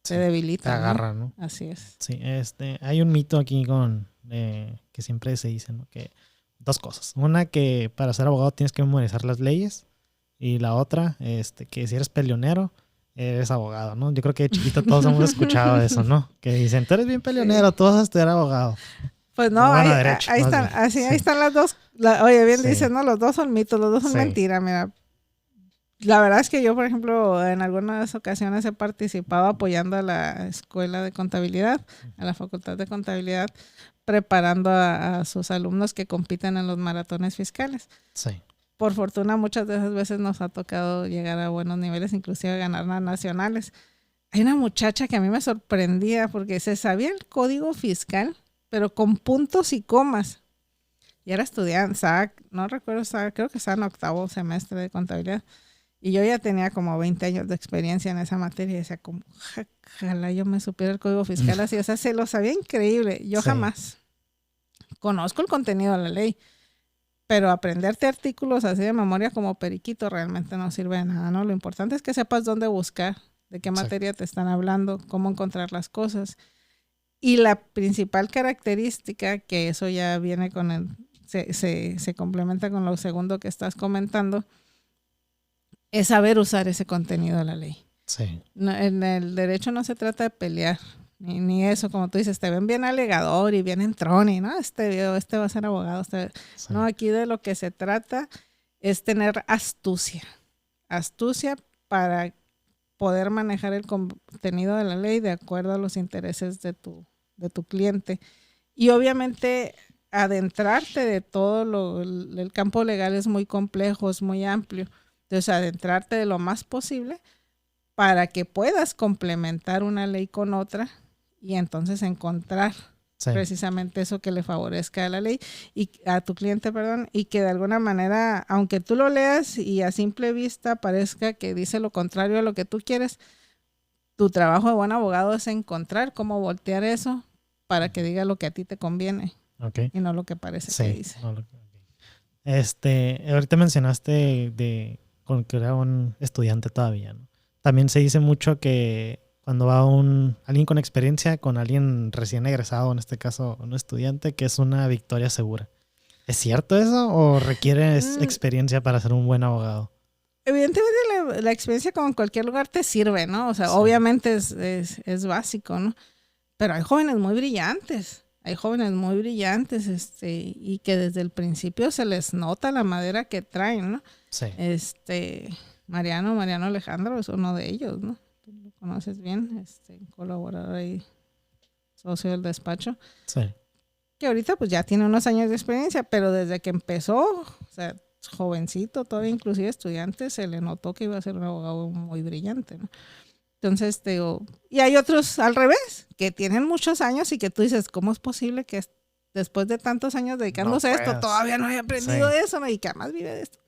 debilita. Te agarra, ¿no? Así es. Sí, hay un mito aquí que siempre se dice, ¿no? Que 2 cosas. Una, que para ser abogado tienes que memorizar las leyes. Y la otra, que si eres peleonero, eres abogado, ¿no? Yo creo que de chiquito todos hemos escuchado eso, ¿no? Que dicen, tú eres bien peleonero, tú vas a estudiar abogado. Pues no, bueno, ahí están, ahí están las dos. Oye, bien dices, no, los dos son mitos, los dos son mentiras, mira. La verdad es que yo, por ejemplo, en algunas ocasiones he participado apoyando a la Escuela de Contabilidad, a la Facultad de Contabilidad, preparando a sus alumnos que compiten en los maratones fiscales. Sí. Por fortuna, muchas de esas veces nos ha tocado llegar a buenos niveles, inclusive ganar nacionales. Hay una muchacha que a mí me sorprendía porque se sabía el código fiscal, pero con puntos y comas. Y era estudiante, no recuerdo, creo que estaba en octavo semestre de contabilidad. Y yo ya tenía como 20 años de experiencia en esa materia y decía como, ojalá yo me supiera el código fiscal así. O sea, se lo sabía increíble. Yo Sí. jamás conozco el contenido de la ley, pero aprenderte artículos así de memoria como periquito realmente no sirve de nada, ¿no? Lo importante es que sepas dónde buscar, de qué materia te están hablando, cómo encontrar las cosas. Y la principal característica, que eso ya viene con el, se complementa con lo segundo que estás comentando, es saber usar ese contenido de la ley. Sí. No, en el derecho no se trata de pelear, ni eso, como tú dices, te ven bien alegador y bien entrón y no, este va a ser abogado. Sí. No, aquí de lo que se trata es tener astucia para poder manejar el contenido de la ley de acuerdo a los intereses de tu cliente. Y obviamente adentrarte de todo el campo legal es muy complejo, es muy amplio. Entonces, adentrarte de lo más posible para que puedas complementar una ley con otra y entonces encontrar precisamente eso que le favorezca a la ley y a tu cliente, perdón, y que de alguna manera, aunque tú lo leas y a simple vista parezca que dice lo contrario a lo que tú quieres, tu trabajo de buen abogado es encontrar cómo voltear eso para que diga lo que a ti te conviene y no lo que parece que dice. Ahorita mencionaste con que era un estudiante todavía, ¿no? También se dice mucho que cuando va alguien con experiencia, con alguien recién egresado, en este caso un estudiante, que es una victoria segura. ¿Es cierto eso o requieres experiencia para ser un buen abogado? Evidentemente la experiencia como en cualquier lugar te sirve, ¿no? O sea, obviamente es básico, ¿no? Pero hay jóvenes muy brillantes. Y que desde el principio se les nota la madera que traen, ¿no? Sí. Mariano Alejandro es uno de ellos, ¿no? Tú lo conoces bien, colaborador y socio del despacho. Sí. Que ahorita pues ya tiene unos años de experiencia, pero desde que empezó, o sea, jovencito, todavía inclusive estudiante, se le notó que iba a ser un abogado muy brillante, ¿no? Entonces, y hay otros al revés, que tienen muchos años y que tú dices, ¿cómo es posible que después de tantos años dedicándose a esto todavía no haya aprendido eso, ¿no? Y que además vive de esto?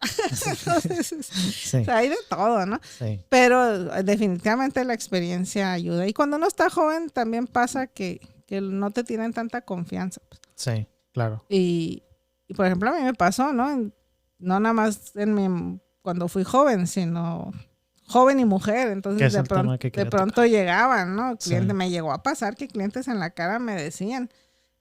Entonces, o sea, hay de todo, ¿no? Sí. Pero definitivamente la experiencia ayuda. Y cuando uno está joven también pasa que no te tienen tanta confianza. Sí, claro. Y por ejemplo, a mí me pasó, ¿no? No nada más cuando fui joven, sino joven y mujer, entonces de pronto llegaban, ¿no? Me llegó a pasar que clientes en la cara me decían,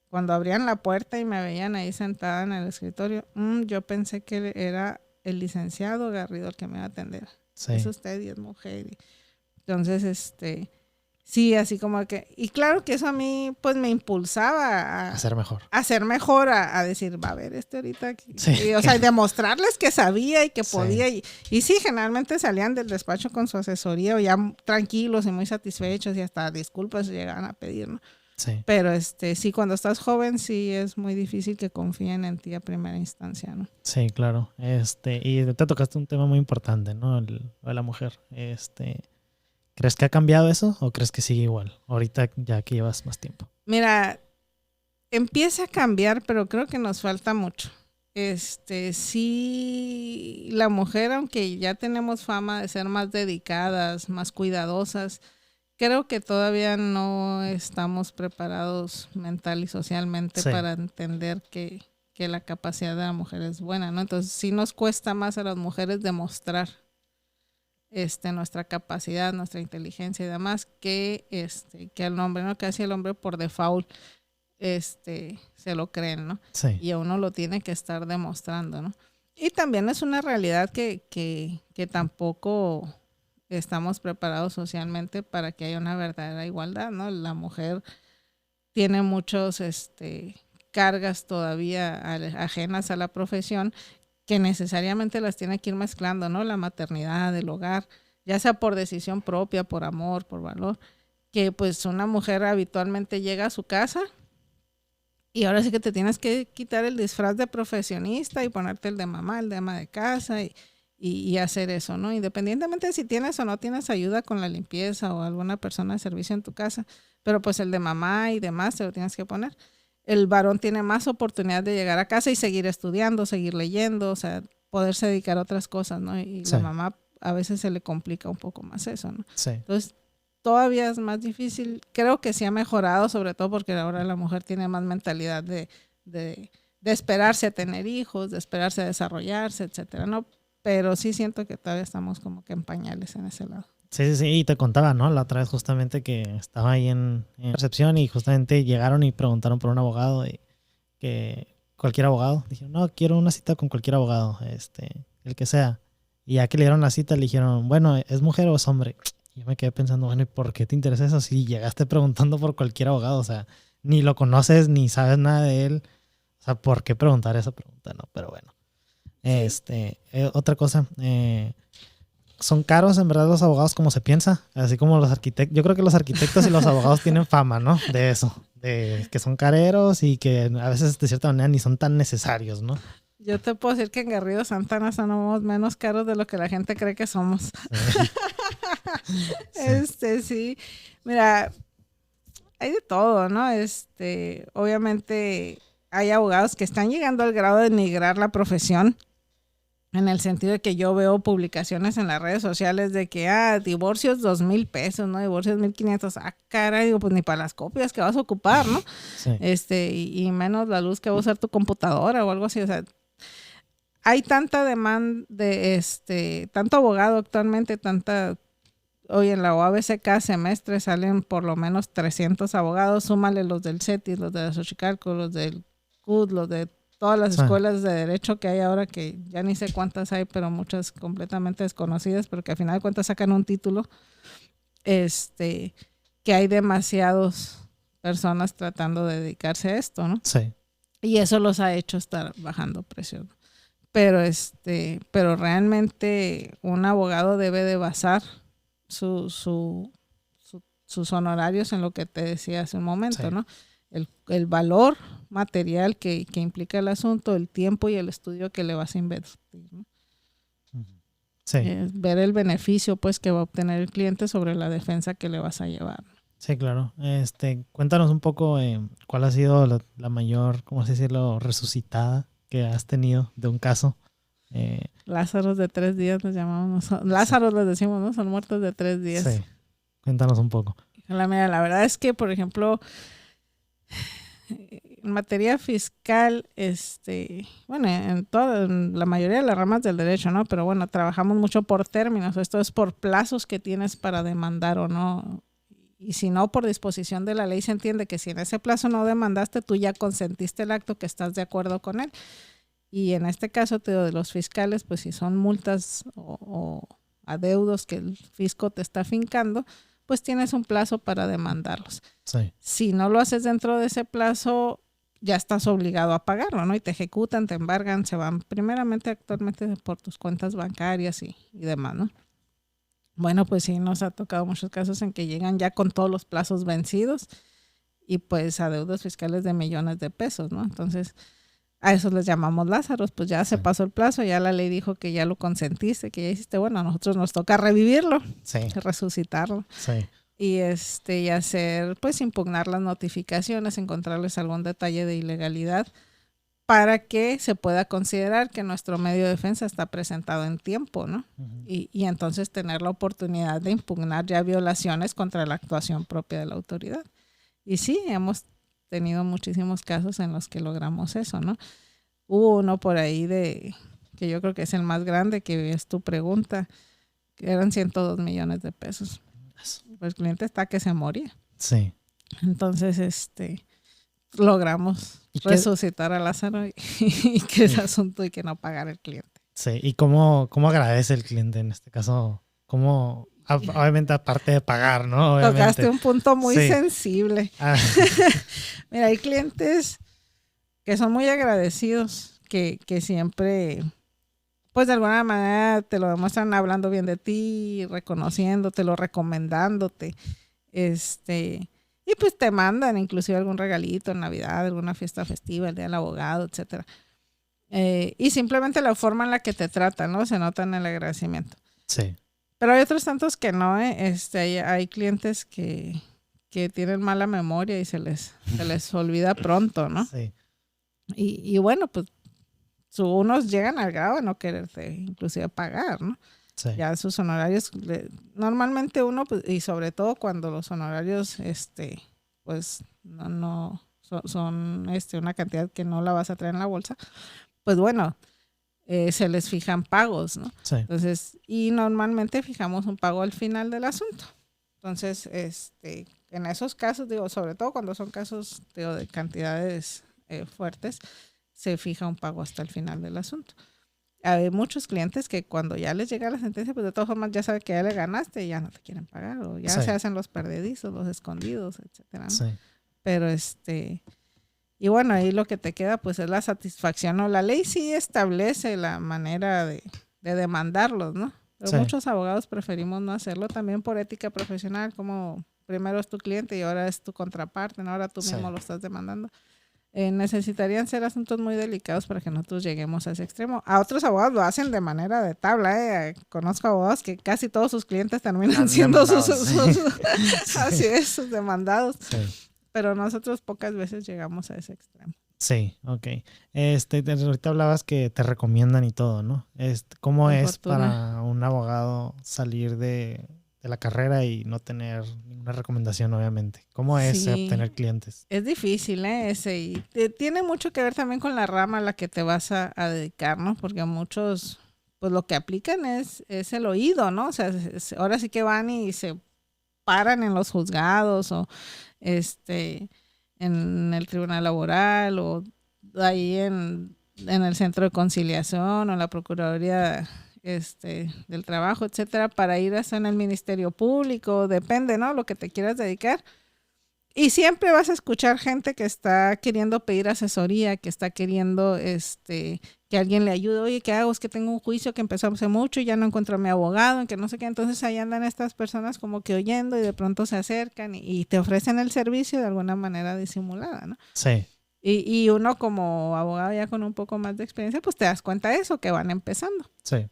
cuando abrían la puerta y me veían ahí sentada en el escritorio, yo pensé que era el licenciado Garrido el que me iba a atender. Sí. Es usted y es mujer. Entonces, sí, así como que, y claro que eso a mí pues me impulsaba a ser mejor. A decir, va a ver ahorita. O sea, demostrarles que sabía y que podía. Y sí, generalmente salían del despacho con su asesoría o ya tranquilos y muy satisfechos y hasta disculpas llegaban a pedir, ¿no? Sí. Pero sí, cuando estás joven sí es muy difícil que confíen en ti a primera instancia, ¿no? Sí, claro. Y te tocaste un tema muy importante, ¿no? La mujer. ¿Crees que ha cambiado eso o crees que sigue igual? Ahorita ya que llevas más tiempo. Mira, empieza a cambiar, pero creo que nos falta mucho. Sí, la mujer, aunque ya tenemos fama de ser más dedicadas, más cuidadosas, creo que todavía no estamos preparados mental y socialmente para entender que la capacidad de la mujer es buena, ¿no? Entonces sí nos cuesta más a las mujeres demostrar nuestra capacidad, nuestra inteligencia y demás que al hombre, ¿no? Casi el hombre por default se lo creen, ¿no? Sí. Y a uno lo tiene que estar demostrando, ¿no? Y también es una realidad que tampoco estamos preparados socialmente para que haya una verdadera igualdad, ¿no? La mujer tiene muchos cargas todavía ajenas a la profesión que necesariamente las tiene que ir mezclando, ¿no? La maternidad, el hogar, ya sea por decisión propia, por amor, por valor, que pues una mujer habitualmente llega a su casa y ahora sí que te tienes que quitar el disfraz de profesionista y ponerte el de mamá, el de ama de casa y hacer eso, ¿no? Independientemente de si tienes o no tienes ayuda con la limpieza o alguna persona de servicio en tu casa, pero pues el de mamá y demás te lo tienes que poner. El varón tiene más oportunidad de llegar a casa y seguir estudiando, seguir leyendo, o sea, poderse dedicar a otras cosas, ¿no? Y Sí. la mamá a veces se le complica un poco más eso, ¿no? Sí. Entonces, todavía es más difícil. Creo que sí ha mejorado, sobre todo porque ahora la mujer tiene más mentalidad de esperarse a tener hijos, de esperarse a desarrollarse, etcétera, ¿no? Pero sí siento que todavía estamos como que en pañales en ese lado. Sí, y te contaba, ¿no? La otra vez justamente que estaba ahí en recepción y justamente llegaron y preguntaron por un abogado y que cualquier abogado. Dijeron, no, quiero una cita con cualquier abogado, el que sea. Y ya que le dieron la cita, le dijeron, bueno, ¿es mujer o es hombre? Y yo me quedé pensando, bueno, ¿y por qué te interesa eso? Si llegaste preguntando por cualquier abogado, o sea, ni lo conoces, ni sabes nada de él. O sea, ¿por qué preguntar esa pregunta? No, pero bueno. Otra cosa, son caros en verdad los abogados como se piensa, así como los arquitectos. Yo creo que los arquitectos y los abogados tienen fama, ¿no? De eso, de que son careros y que a veces de cierta manera ni son tan necesarios, ¿no? Yo te puedo decir que en Garrido Santana somos menos caros de lo que la gente cree que somos. Sí. Mira, hay de todo, ¿no? Obviamente hay abogados que están llegando al grado de denigrar la profesión, en el sentido de que yo veo publicaciones en las redes sociales de que, divorcios 2,000 pesos, ¿no? Divorcios 1,500. Caray, digo, pues ni para las copias que vas a ocupar, ¿no? Sí. Y menos la luz que va a usar tu computadora o algo así, o sea, hay tanta demanda de tanto abogado actualmente, hoy en la UABC cada semestre salen por lo menos 300 abogados, súmale los del CETIS, los de la Xochicalco, los del CUD, los de todas las escuelas de derecho que hay ahora, que ya ni sé cuántas hay, pero muchas completamente desconocidas, pero que al final de cuentas sacan un título, que hay demasiadas personas tratando de dedicarse a esto, ¿no? Sí. Y eso los ha hecho estar bajando precios. Pero realmente un abogado debe de basar sus honorarios en lo que te decía hace un momento, Sí. ¿no? El valor material que implica el asunto, el tiempo y el estudio que le vas a invertir, ¿no? Sí. Ver el beneficio pues que va a obtener el cliente sobre la defensa que le vas a llevar. Sí, claro. Cuéntanos un poco cuál ha sido la mayor, ¿cómo se dice? Resucitada que has tenido de un caso. Lázaros de 3 días los llamamos. Lázaros les decimos, ¿no? Son muertos de 3 días. Sí. Cuéntanos un poco. La verdad es que, por ejemplo, en materia fiscal, en la mayoría de las ramas del derecho, ¿no? Pero bueno, trabajamos mucho por términos. Esto es por plazos que tienes para demandar o no. Y si no, por disposición de la ley se entiende que si en ese plazo no demandaste, tú ya consentiste el acto, que estás de acuerdo con él. Y en este caso, de los fiscales, pues si son multas o adeudos que el fisco te está fincando, pues tienes un plazo para demandarlos. Sí. Si no lo haces dentro de ese plazo, ya estás obligado a pagarlo, ¿no? Y te ejecutan, te embargan, se van primeramente actualmente por tus cuentas bancarias y demás, ¿no? Bueno, pues sí, nos ha tocado muchos casos en que llegan ya con todos los plazos vencidos y pues adeudos fiscales de millones de pesos, ¿no? Entonces, a eso les llamamos Lázaros, pues ya se pasó el plazo, ya la ley dijo que ya lo consentiste, que ya hiciste, bueno, a nosotros nos toca revivirlo, resucitarlo. Sí. Y y hacer, pues impugnar las notificaciones, encontrarles algún detalle de ilegalidad para que se pueda considerar que nuestro medio de defensa está presentado en tiempo, ¿no? Uh-huh. Y entonces tener la oportunidad de impugnar ya violaciones contra la actuación propia de la autoridad. Y sí, hemos tenido muchísimos casos en los que logramos eso, ¿no? Hubo uno por ahí que yo creo que es el más grande, que es tu pregunta, que eran 102 millones de pesos. El cliente está que se moría. Sí. Entonces, logramos resucitar a Lázaro y que ese asunto y que no pagara el cliente. Sí, ¿y cómo agradece el cliente en este caso? ¿Cómo, obviamente aparte de pagar, ¿no? Obviamente. Tocaste un punto muy sensible. Mira, hay clientes que son muy agradecidos, que siempre pues de alguna manera te lo demuestran hablando bien de ti, reconociéndotelo, recomendándote, y pues te mandan inclusive algún regalito en Navidad, alguna fiesta festiva, el Día del Abogado, etcétera. Y simplemente la forma en la que te tratan, ¿no? Se nota en el agradecimiento. Sí. Pero hay otros tantos que no, hay clientes que tienen mala memoria y se les olvida pronto, ¿no? Sí. Y bueno, pues unos llegan al grado de no quererte inclusive pagar, ¿no? Sí. Ya sus honorarios, normalmente uno, pues, y sobre todo cuando los honorarios, pues no son una cantidad que no la vas a traer en la bolsa, pues bueno, se les fijan pagos, ¿no? Sí. Entonces, y normalmente fijamos un pago al final del asunto. Entonces, en esos casos, digo, sobre todo cuando son casos, digo, de cantidades fuertes, se fija un pago hasta el final del asunto. Hay muchos clientes que cuando ya les llega la sentencia, pues de todas formas ya saben que ya le ganaste y ya no te quieren pagar, o ya se hacen los perdedizos, los escondidos, etcétera, ¿no? Sí. Pero y bueno, ahí lo que te queda pues es la satisfacción, ¿no? La ley sí establece la manera de demandarlos, ¿no? Pero muchos abogados preferimos no hacerlo también por ética profesional, como primero es tu cliente y ahora es tu contraparte, ¿no? Ahora tú mismo lo estás demandando. Necesitarían ser asuntos muy delicados para que nosotros lleguemos a ese extremo. A otros abogados lo hacen de manera de tabla. Conozco abogados que casi todos sus clientes terminan siendo sus así es, sus demandados. Sí. Pero nosotros pocas veces llegamos a ese extremo. Sí, ok. Ahorita hablabas que te recomiendan y todo, ¿no? ¿Cómo es para un abogado salir de la carrera y no tener ninguna recomendación, obviamente? ¿Cómo es obtener clientes? Es difícil, y tiene mucho que ver también con la rama a la que te vas a dedicar, ¿no? Porque muchos, pues lo que aplican es el oído, ¿no? O sea, ahora sí que van y se paran en los juzgados o en el tribunal laboral o ahí en el centro de conciliación o en la procuraduría del trabajo, etcétera, para ir hasta en el ministerio público, depende, ¿no? Lo que te quieras dedicar. Y siempre vas a escuchar gente que está queriendo pedir asesoría, que está queriendo que alguien le ayude. Oye, ¿qué hago? Es que tengo un juicio que empezó hace mucho y ya no encuentro a mi abogado, en que no sé qué. Entonces ahí andan estas personas como que oyendo y de pronto se acercan y te ofrecen el servicio de alguna manera disimulada, ¿no? Sí. Y uno como abogado ya con un poco más de experiencia, pues te das cuenta de eso, que van empezando. Sí.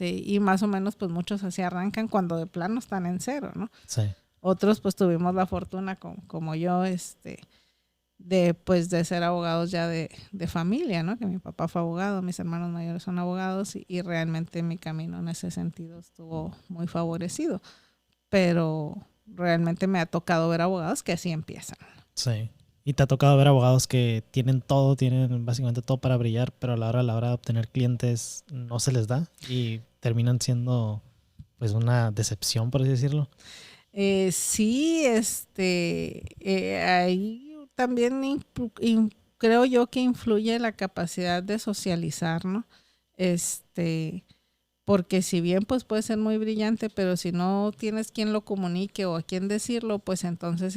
Y más o menos pues muchos así arrancan cuando de plano están en cero, ¿no? Sí. Otros pues tuvimos la fortuna como yo de ser abogados ya de familia, ¿no? Que mi papá fue abogado, mis hermanos mayores son abogados y realmente mi camino en ese sentido estuvo muy favorecido, pero realmente me ha tocado ver abogados que así empiezan. Sí. ¿Y te ha tocado ver abogados que tienen básicamente todo para brillar, pero a la hora de obtener clientes no se les da y terminan siendo pues una decepción, por así decirlo? Sí, ahí también creo yo que influye la capacidad de socializar, ¿no? Porque si bien pues puede ser muy brillante, pero si no tienes quien lo comunique o a quien decirlo, pues entonces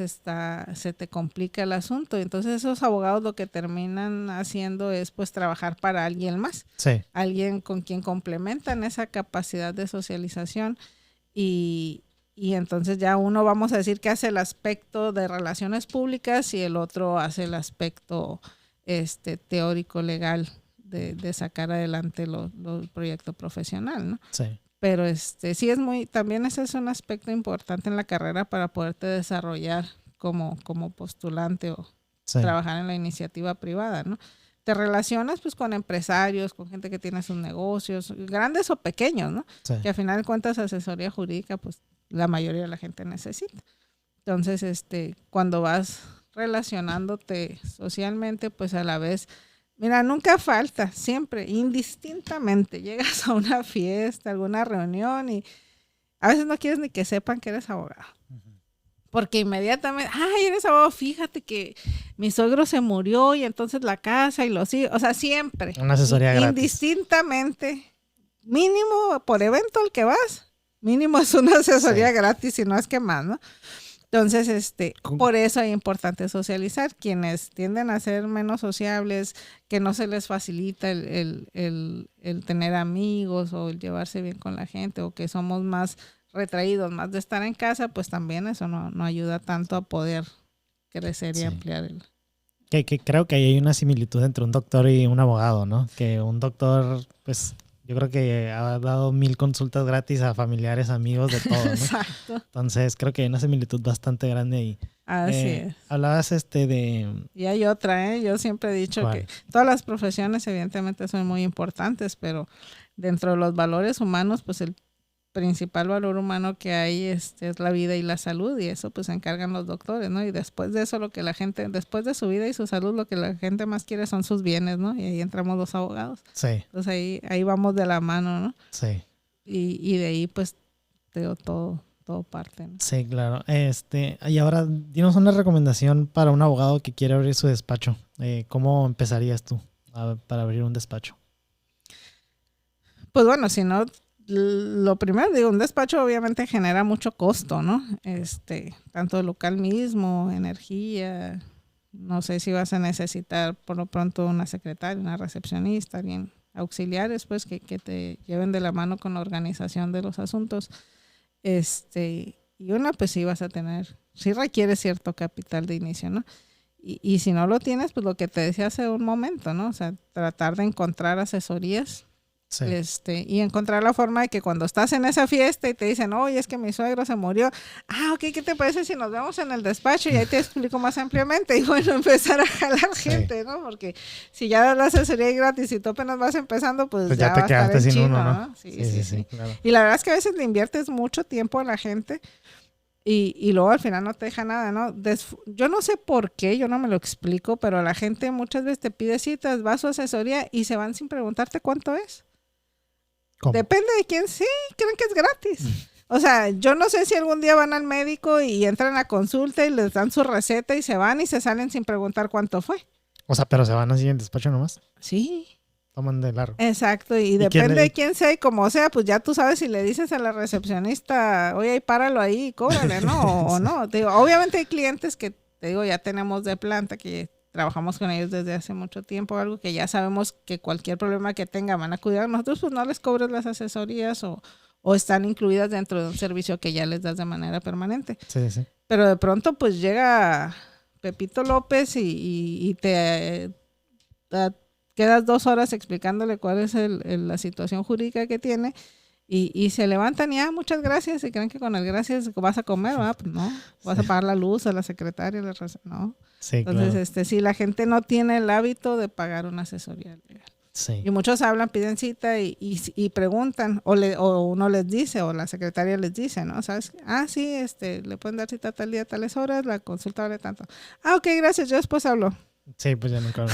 se te complica el asunto. Entonces esos abogados lo que terminan haciendo es pues trabajar para alguien más. Sí. Alguien con quien complementan esa capacidad de socialización y entonces ya uno, vamos a decir, que hace el aspecto de relaciones públicas y el otro hace el aspecto teórico legal de sacar adelante el proyecto profesional, ¿no? Sí. Pero sí también ese es un aspecto importante en la carrera para poderte desarrollar como postulante o trabajar en la iniciativa privada, ¿no? Te relacionas pues con empresarios, con gente que tiene sus negocios, grandes o pequeños, ¿no? Sí. Que al final de cuentas asesoría jurídica pues la mayoría de la gente necesita. Entonces, cuando vas relacionándote socialmente, pues a la vez, mira, nunca falta, siempre, indistintamente, llegas a una fiesta, alguna reunión y a veces no quieres ni que sepan que eres abogado. Porque inmediatamente, ay, eres abogado, fíjate que mi suegro se murió y entonces la casa y los hijos, o sea, siempre. Una asesoría gratis. Indistintamente, mínimo por evento al que vas, mínimo es una asesoría gratis, si no es que más, ¿no? Entonces, por eso es importante socializar. Quienes tienden a ser menos sociables, que no se les facilita el tener amigos o el llevarse bien con la gente, o que somos más retraídos, más de estar en casa, pues también eso no ayuda tanto a poder crecer y ampliar el... Que creo que ahí hay una similitud entre un doctor y un abogado, ¿no? Que un doctor, pues... Yo creo que ha dado 1000 consultas gratis a familiares, amigos, de todo, ¿no? Exacto. Entonces, creo que hay una similitud bastante grande ahí. Así es. Hablabas de... Y hay otra, Yo siempre he dicho ¿Cuál? que todas las profesiones evidentemente son muy importantes, pero dentro de los valores humanos, pues el principal valor humano que hay es la vida y la salud, y eso pues se encargan los doctores, ¿no? Y después de eso después de su vida y su salud, lo que la gente más quiere son sus bienes, ¿no? Y ahí entramos los abogados. Sí. Entonces ahí vamos de la mano, ¿no? Sí. Y de ahí pues todo parte, ¿no? Sí, claro. Y ahora dinos una recomendación para un abogado que quiere abrir su despacho. ¿Cómo empezarías tú para abrir un despacho? Pues bueno, si no, lo primero, un despacho obviamente genera mucho costo, ¿no? Tanto el local mismo, energía, no sé si vas a necesitar por lo pronto una secretaria, una recepcionista, alguien auxiliares, pues que te lleven de la mano con la organización de los asuntos. Y una, pues sí vas a tener, sí requiere cierto capital de inicio, ¿no? Y si no lo tienes, pues lo que te decía hace un momento, ¿no? O sea, tratar de encontrar asesorías. Sí. Y encontrar la forma de que cuando estás en esa fiesta y te dicen, oye, es que mi suegro se murió, ok, ¿qué te parece si nos vemos en el despacho? Y ahí te explico más ampliamente. Y bueno, empezar a jalar gente, ¿no? Porque si ya das la asesoría gratis y tú apenas vas empezando, pues ya te va a quedaste estar en sin chino, uno, ¿no? Sí. Claro. Y la verdad es que a veces le inviertes mucho tiempo a la gente y luego al final no te deja nada, ¿no? Yo no sé por qué, yo no me lo explico, pero la gente muchas veces te pide citas, va a su asesoría y se van sin preguntarte cuánto es. ¿Cómo? Depende de quién, sí, creen que es gratis. O sea, yo no sé si algún día van al médico y entran a consulta y les dan su receta y se van y se salen sin preguntar cuánto fue. O sea, pero se van así en despacho nomás. Sí. Toman de largo. Exacto, y depende de quién sea y como sea, pues ya tú sabes si le dices a la recepcionista, oye, páralo ahí y cóbrale, ¿no? O no. Te digo, obviamente hay clientes que, te digo, ya tenemos de planta, que trabajamos con ellos desde hace mucho tiempo, algo que ya sabemos que cualquier problema que tenga van a acudir a nosotros, pues no les cobres las asesorías o están incluidas dentro de un servicio que ya les das de manera permanente. Sí. Pero de pronto pues llega Pepito López y te quedas 2 horas explicándole cuál es la situación jurídica que tiene y se levantan y muchas gracias y creen que con el gracias vas a comer, ¿verdad? Pues no, vas a pagar la luz a la secretaria, no. Sí, entonces, claro. sí, la gente no tiene el hábito de pagar una asesoría legal. Sí. Y muchos hablan, piden cita y preguntan, o uno les dice, o la secretaria les dice, ¿no? ¿Sabes? Sí, le pueden dar cita tal día, tales horas, la consulta vale tanto. Ok, gracias, yo después hablo. Sí, pues ya nunca.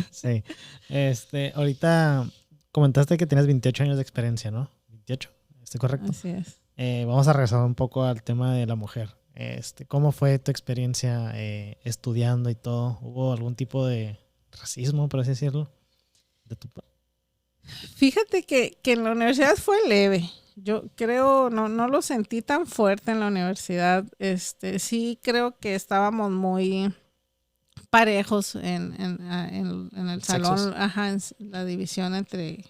Sí. Ahorita comentaste que tienes 28 años de experiencia, ¿no? 28, ¿estoy correcto? Así es. Vamos a regresar un poco al tema de la mujer. ¿Cómo fue tu experiencia estudiando y todo? ¿Hubo algún tipo de racismo, por así decirlo? Fíjate que en la universidad fue leve. Yo creo, no lo sentí tan fuerte en la universidad. Sí creo que estábamos muy parejos en el salón, ¿Sexos? en la división entre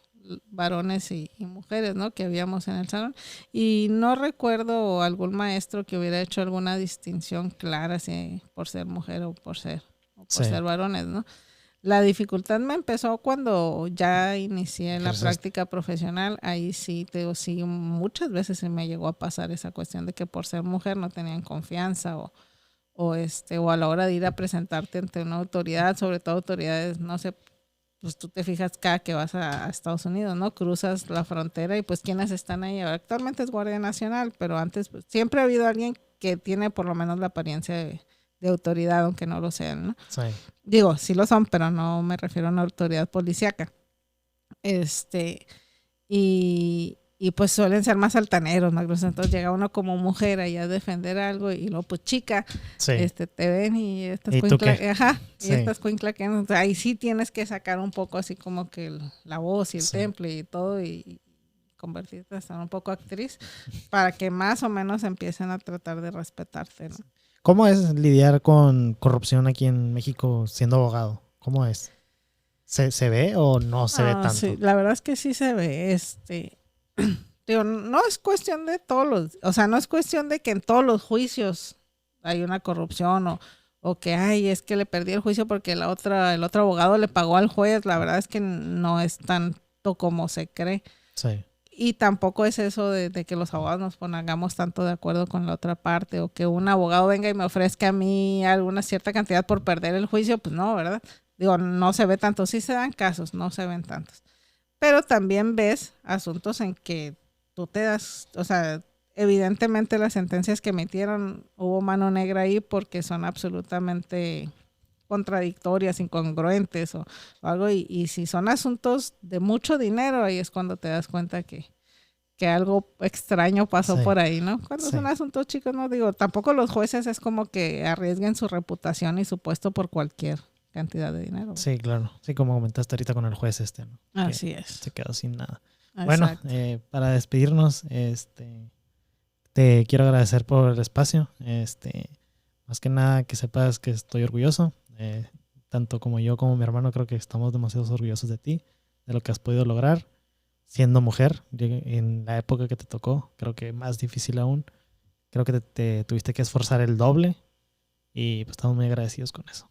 varones y mujeres, ¿no? Que habíamos en el salón. Y no recuerdo algún maestro que hubiera hecho alguna distinción clara, si por ser mujer o por ser varones, ¿no? La dificultad me empezó cuando ya inicié la práctica profesional. Ahí sí, sí, muchas veces se me llegó a pasar esa cuestión de que por ser mujer no tenían confianza o a la hora de ir a presentarte ante una autoridad, sobre todo autoridades, no sé, pues tú te fijas cada que vas a Estados Unidos, ¿no? Cruzas la frontera y pues ¿quiénes están ahí? Actualmente es Guardia Nacional, pero antes pues, siempre ha habido alguien que tiene por lo menos la apariencia de autoridad, aunque no lo sean, ¿no? Sí. Digo, sí lo son, pero no me refiero a una autoridad policíaca. Y pues suelen ser más altaneros, más groseros. Entonces llega uno como mujer ahí a defender algo y luego pues chica, sí. Te ven y estas cuincla, y estas cuincla que no, ahí sí tienes que sacar un poco así como que la voz y el temple y todo y convertirte hasta un poco actriz para que más o menos empiecen a tratar de respetarte, ¿no? ¿Cómo es lidiar con corrupción aquí en México siendo abogado? ¿Cómo es? ¿Se ve o no se ve tanto? Sí, la verdad es que sí se ve, digo, no es cuestión de o sea, no es cuestión de que en todos los juicios hay una corrupción o que, ay, es que le perdí el juicio porque el otro abogado le pagó al juez. La verdad es que no es tanto como se cree. Sí. Y tampoco es eso de que los abogados nos pongamos tanto de acuerdo con la otra parte o que un abogado venga y me ofrezca a mí alguna cierta cantidad por perder el juicio. Pues no, ¿verdad? Digo, no se ve tanto. Sí se dan casos, no se ven tantos. Pero también ves asuntos en que tú te das, o sea, evidentemente las sentencias que emitieron hubo mano negra ahí porque son absolutamente contradictorias, incongruentes o algo. Y si son asuntos de mucho dinero, ahí es cuando te das cuenta que algo extraño pasó Sí. por ahí, ¿no? Cuando Sí. son asuntos chicos, no digo, tampoco los jueces es como que arriesguen su reputación y su puesto por cualquier cantidad de dinero. Sí, claro. Sí, como comentaste ahorita con el juez ¿no? Así Que es. se quedó sin nada. Exacto. Bueno, para despedirnos, te quiero agradecer por el espacio. Más que nada que sepas que estoy orgulloso. Tanto como yo como mi hermano creo que estamos demasiado orgullosos de ti, de lo que has podido lograr siendo mujer en la época que te tocó. Creo que más difícil aún. Creo que te tuviste que esforzar el doble y pues estamos muy agradecidos con eso.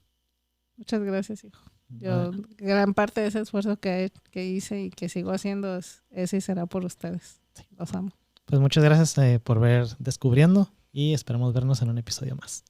Muchas gracias, hijo. Yo, gran parte de ese esfuerzo que hice y que sigo haciendo ese y será por ustedes. Sí. Los amo. Pues muchas gracias por ver Descubriendo y esperamos vernos en un episodio más.